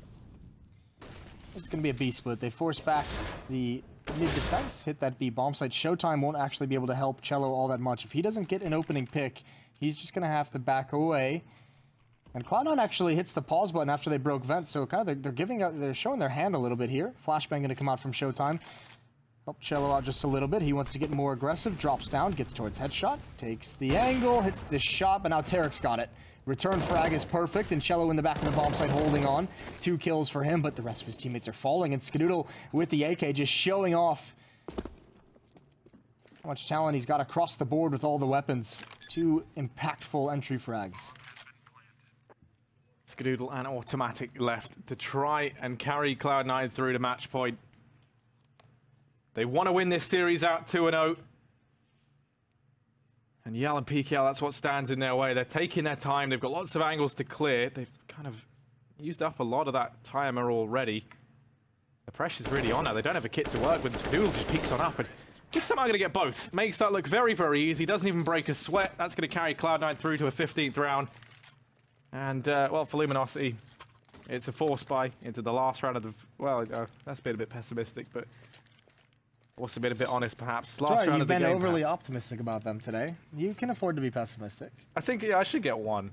This is going to be a B split. They force back the mid defense, hit that B bomb site. Showtime won't actually be able to help Cello all that much. If he doesn't get an opening pick, he's just going to have to back away. And Cloud9 actually hits the pause button after they broke vent, so kind of they're showing their hand a little bit here. Flashbang going to come out from Showtime. Help Cello out just a little bit. He wants to get more aggressive, drops down, gets towards headshot, takes the angle, hits the shot, but now Tarek's got it. Return frag is perfect, and Cello in the back of the bomb site holding on. 2 kills for him, but the rest of his teammates are falling, and Skadoodle with the AK just showing off how much talent he's got across the board with all the weapons. 2 impactful entry frags. Skadoodle and Automatic left to try and carry Cloud9 through to match point. They want to win this series out 2-0. And Yell and PKL, that's what stands in their way. They're taking their time. They've got lots of angles to clear. They've kind of used up a lot of that timer already. The pressure's really on now. They don't have a kit to work with. Skadoodle just peeks on up and just somehow going to get both. Makes that look very, very easy. Doesn't even break a sweat. That's going to carry Cloud9 through to a 15th round. And, well, for Luminosity, it's a force buy into the last round of the... Well, that's been a bit pessimistic, but... Also been a bit honest, perhaps. Last round of the game, you've been overly optimistic about them today. You can afford to be pessimistic. I think, yeah, I should get one.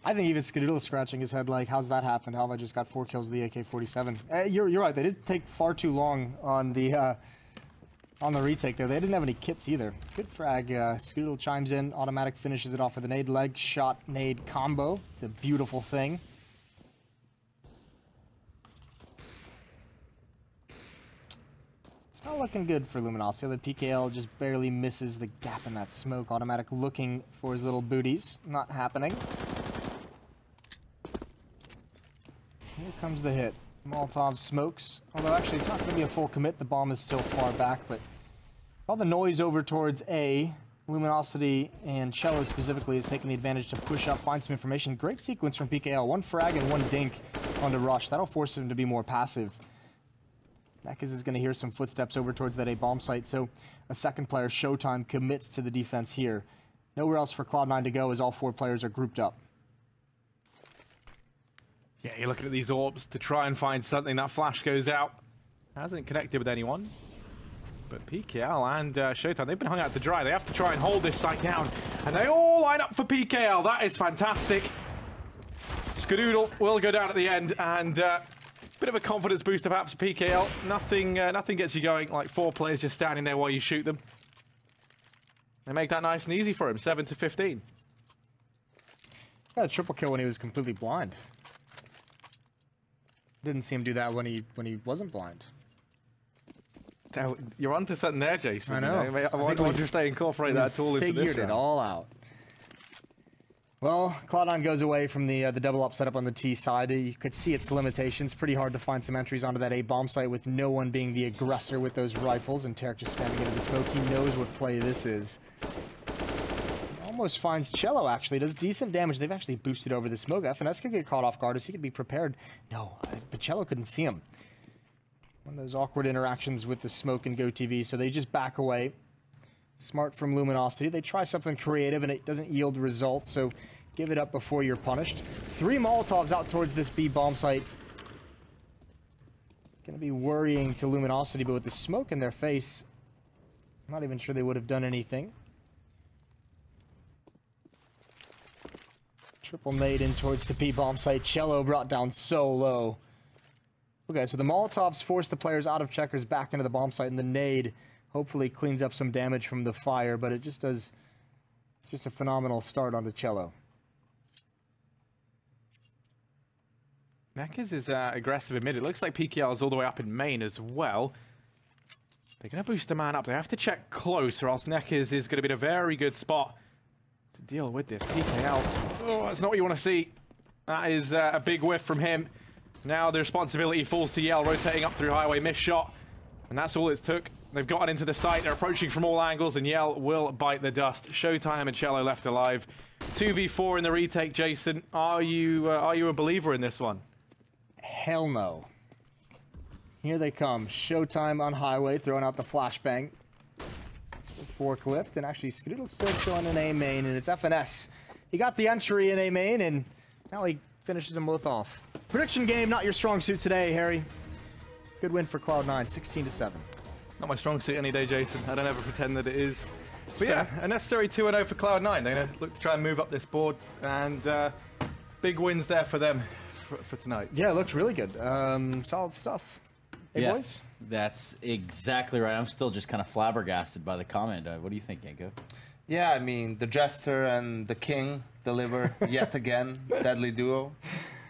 I think even Skadoodle is scratching his head like, how's that happened? How have I just got 4 kills with the AK-47? You're right, they did take far too long on the retake there. They didn't have any kits either. Good frag. Skadoodle chimes in, Automatic finishes it off with a nade leg shot nade combo. It's a beautiful thing. Not looking good for Luminosity. The PKL just barely misses the gap in that smoke. Automatic looking for his little booties. Not happening. Here comes the hit. Molotov smokes. Although actually it's not going to be a full commit. The bomb is still far back, but all the noise over towards A, Luminosity and Cello specifically is taking the advantage to push up, find some information. Great sequence from PKL. 1 frag and 1 dink onto Rush. That'll force him to be more passive. Nekaz is going to hear some footsteps over towards that A bomb site, so a second player, Showtime, commits to the defense here. Nowhere else for Cloud9 to go as all 4 players are grouped up. Yeah, you're looking at these AWPs to try and find something. That flash goes out. Hasn't connected with anyone. But PKL and Showtime, they've been hung out to dry. They have to try and hold this site down. And they all line up for PKL. That is fantastic. Skadoodle will go down at the end, and... bit of a confidence booster perhaps for PKL. Nothing gets you going like 4 players just standing there while you shoot them. They make that nice and easy for him, 7-15. Got a triple kill when he was completely blind. Didn't see him do that when he wasn't blind. You're onto something there, Jason. I know. I wonder if they incorporate that tool into this round. Figured it all out. Well, Cloud9 goes away from the double up setup on the T side. You could see its limitations. Pretty hard to find some entries onto that A bomb site with no one being the aggressor with those rifles, and Tarek just spamming into the smoke. He knows what play this is. Almost finds Cello, actually. Does decent damage. They've actually boosted over the smoke. FNS could get caught off guard as he could be prepared. No, but Cello couldn't see him. One of those awkward interactions with the smoke and GoTV, so they just back away. Smart from Luminosity. They try something creative and it doesn't yield results, so give it up before you're punished. 3 Molotovs out towards this B bomb site. Gonna be worrying to Luminosity, but with the smoke in their face, I'm not even sure they would have done anything. Triple nade in towards the B-bomb site. Cello brought down so low. Okay, so the Molotovs force the players out of checkers back into the bomb site, and the nade hopefully cleans up some damage from the fire, but it just does... It's just a phenomenal start onto Cello. Neckers is aggressive in mid. It looks like PKL is all the way up in main as well. They're going to boost a man up. They have to check close, or else Neckers is going to be in a very good spot to deal with this. PKL, oh, that's not what you want to see. That is a big whiff from him. Now the responsibility falls to Yell, rotating up through highway, missed shot. And that's all it took. They've gotten into the site. They're approaching from all angles, and Yell will bite the dust. Showtime and Cello left alive. 2v4 in the retake, Jason. Are you a believer in this one? Hell no. Here they come. Showtime on highway, throwing out the flashbang. It's a forklift, and actually Skadoodle's still chilling in A main, and it's FNS. He got the entry in A main, and now he finishes them both off. Prediction game, not your strong suit today, Harry. Good win for Cloud9, 16-7. Not my strong suit any day, Jason. I don't ever pretend that it is. But yeah, a necessary 2-0 for Cloud9. They're going to look to try and move up this board, and big wins there for them for tonight. Yeah, it looked really good. Solid stuff. Hey, yes, boys? That's exactly right. I'm still just kind of flabbergasted by the comment. What do you think, Yanko? Yeah, I mean, the Jester and the King deliver yet again. Deadly duo.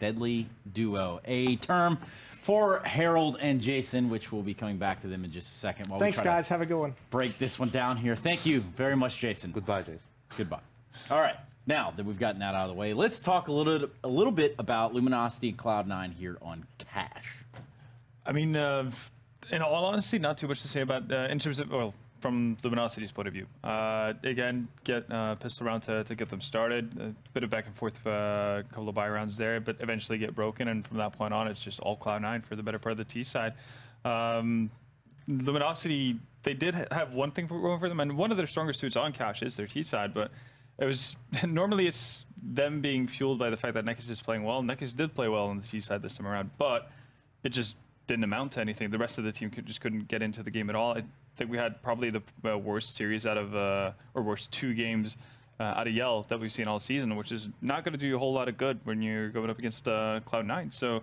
Deadly duo. A term for Harold and Jason, which we'll be coming back to them in just a second. While Thanks, we try guys. Have a good one. break this one down here. Thank you very much, Jason. Goodbye, Jason. Goodbye. All right. Now that we've gotten that out of the way, let's talk a little bit about Luminosity and Cloud9 here on Cash. I mean, in all honesty, not too much to say about in terms of, well, from Luminosity's point of view. Again, get pistol round to get them started. A bit of back and forth, a couple of buy rounds there, but eventually get broken, and from that point on, it's just all Cloud9 for the better part of the T side. Luminosity, they did have one thing going for them, and one of their stronger suits on Cash is their T side, but it was normally it's them being fueled by the fact that Neckers is playing well. Neckers did play well on the T side this time around, but it just didn't amount to anything. The rest of the team just couldn't get into the game at all. I think we had probably the worst series out of, or worst 2 games out of Yell that we've seen all season, which is not going to do you a whole lot of good when you're going up against Cloud9. So,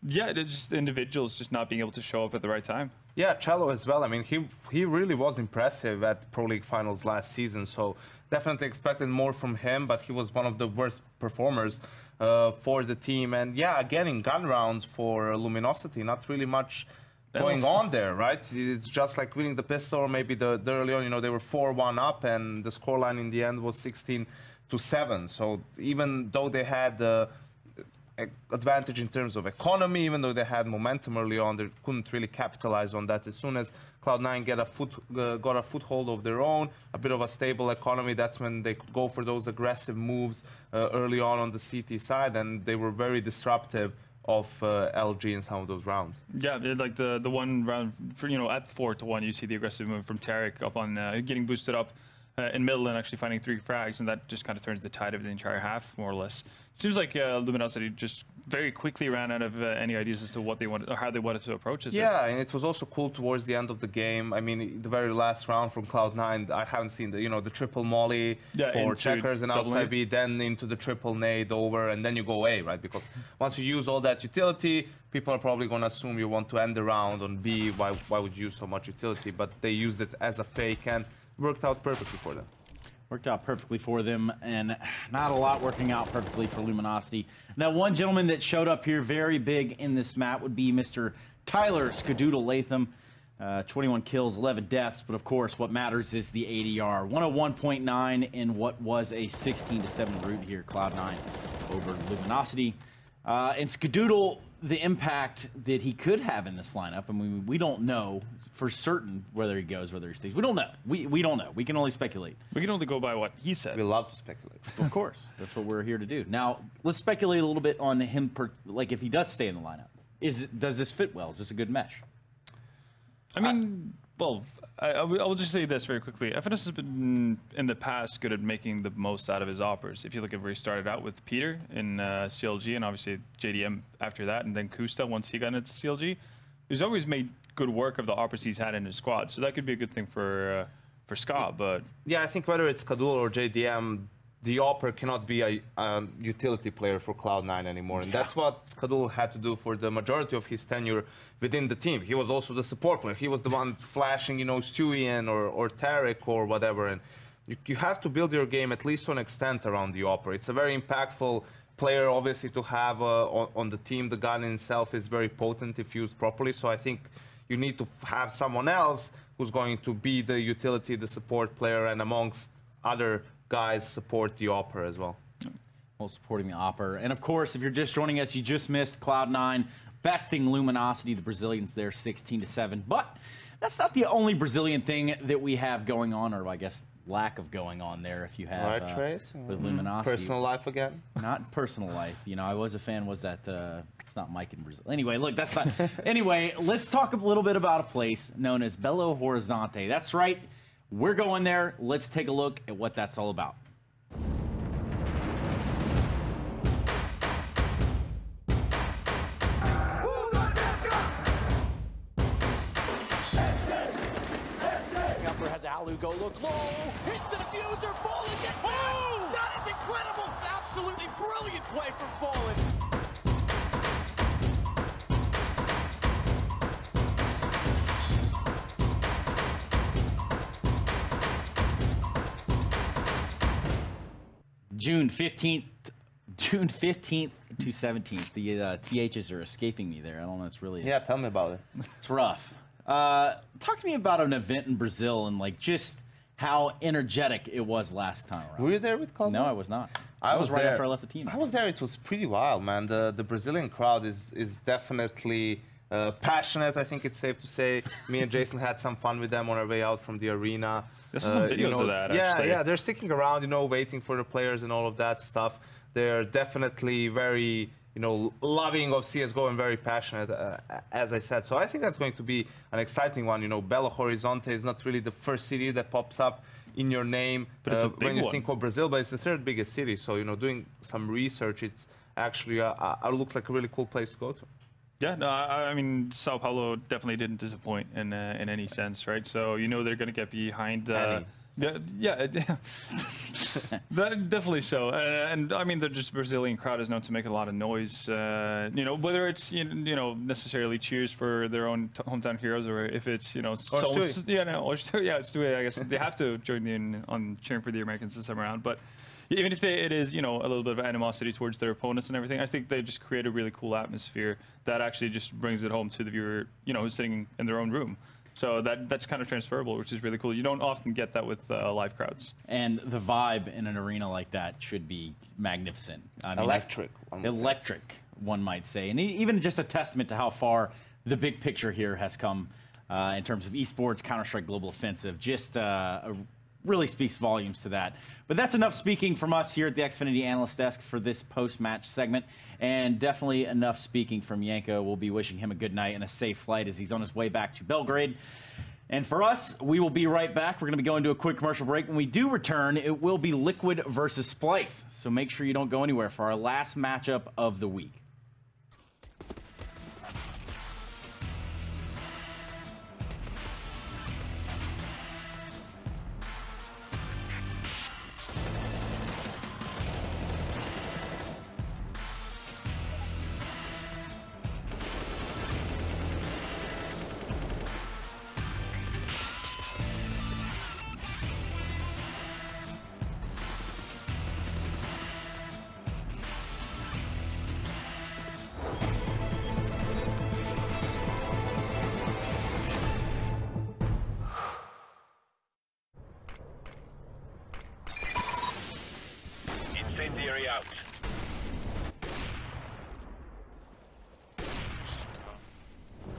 yeah, it's just individuals just not being able to show up at the right time. Yeah, Cello as well. I mean, he really was impressive at Pro League finals last season, so definitely expected more from him, but he was one of the worst performers for the team. And yeah, again, in gun rounds for Luminosity, not really much going on there, right? It's just like winning the pistol, or maybe the early on, you know, they were 4-1 up, and the scoreline in the end was 16-7. So even though they had advantage in terms of economy, even though they had momentum early on, they couldn't really capitalize on that. As soon as Cloud9 got a foothold of their own, a bit of a stable economy, that's when they could go for those aggressive moves early on the CT side, and they were very disruptive of LG in some of those rounds. Yeah, like the one round, for, you know, at 4-1, you see the aggressive move from Tarek up on getting boosted up in middle and actually finding 3 frags, and that just kind of turns the tide of the entire half, more or less. Seems like Luminosity just very quickly ran out of any ideas as to what they wanted or how they wanted to approach it. Yeah, and it was also cool towards the end of the game. I mean, the very last round from Cloud9, I haven't seen the triple molly for checkers and outside B, then into the triple nade over, and then you go A, right? Because once you use all that utility, people are probably going to assume you want to end the round on B. Why would you use so much utility? But they used it as a fake and worked out perfectly for them. Worked out perfectly for them, and not a lot working out perfectly for Luminosity. Now, one gentleman that showed up here very big in this map would be Mr. Tyler Skadoodle Latham. 21 kills, 11 deaths, but of course what matters is the ADR. 101.9 in what was a 16-7 route here, Cloud9 over Luminosity. And Skadoodle, the impact that he could have in this lineup, I mean, we don't know for certain whether he goes, whether he stays. We don't know. We don't know. We can only speculate. We can only go by what he said. We love to speculate. Of course. That's what we're here to do. Now, let's speculate a little bit on him, like if he does stay in the lineup. Does this fit well? Is this a good mesh? I mean, well, I will just say this very quickly. FNS has been, in the past, good at making the most out of his operas. If you look at where he started out with Peter in CLG, and obviously JDM after that, and then Kusta once he got into CLG, he's always made good work of the operas he's had in his squad, so that could be a good thing for Ska. But yeah, I think whether it's Kadul or JDM, the Opera cannot be a utility player for Cloud9 anymore, and that's what Kadul had to do for the majority of his tenure within the team. He was also the support player. He was the one flashing, you know, Stewie in or Tarek or whatever, and you have to build your game at least to an extent around the Opera. It's a very impactful player, obviously, to have on the team. The gun in itself is very potent if used properly, so I think you need to have someone else who's going to be the utility, the support player, and amongst other guys support the Opera as well. Well, supporting the Opera. And of course, if you're just joining us, you just missed Cloud9 besting Luminosity, the Brazilians there 16-7. But that's not the only Brazilian thing that we have going on, or I guess lack of going on there if you have right, Trace? with Luminosity. Personal life again? Not personal life. You know, I was a fan, was that, it's not Mike in Brazil. Anyway, look, that's not, anyway, let's talk a little bit about a place known as Belo Horizonte. That's right, we're going there. Let's take a look at what that's all about. Alu go look low, hits the diffuser, Fallen gets back. That is incredible, absolutely brilliant play from Fallen. June 15th to 17th. The THs are escaping me there. I don't know. It's really Yeah, tell me about it. It's rough. Talk to me about an event in Brazil and like just how energetic it was last time around. Were you there with Cloud9? No, I was not. I was right there. after I left the team. I was there. It was pretty wild, man. The Brazilian crowd is definitely passionate. I think it's safe to say. Me and Jason had some fun with them on our way out from the arena. There's some videos of that, yeah, actually. Yeah, they're sticking around, you know, waiting for the players and all of that stuff. They're definitely very, you know, loving of CSGO and very passionate, as I said. So I think that's going to be an exciting one. You know, Belo Horizonte is not really the first city that pops up in your name but it's a big when you one. think of Brazil, but it's the third biggest city. So, you know, doing some research, it's actually looks like a really cool place to go to. Yeah, no, I mean, Sao Paulo definitely didn't disappoint in any sense, right? So you know they're going to get behind. Yeah, definitely so. And I mean, the just Brazilian crowd is known to make a lot of noise. You know, whether it's you know necessarily cheers for their own hometown heroes, or if it's Stewie. Stewie. I guess they have to join in on cheering for the Americans this time around, but. Even if it is, you know, a little bit of animosity towards their opponents and everything, I think they just create a really cool atmosphere that actually just brings it home to the viewer, you know, who's sitting in their own room. So that's kind of transferable, which is really cool. You don't often get that with live crowds. And the vibe in an arena like that should be magnificent. I mean, Electric. Electric, one might say. And even just a testament to how far the big picture here has come in terms of esports, Counter-Strike Global Offensive. Just really speaks volumes to that. But that's enough speaking from us here at the Xfinity Analyst Desk for this post-match segment, and definitely enough speaking from Yanko. We'll be wishing him a good night and a safe flight as he's on his way back to Belgrade. And for us, we will be right back. We're going to be going to a quick commercial break. When we do return, it will be Liquid versus Splice. So make sure you don't go anywhere for our last matchup of the week. Incendiary out.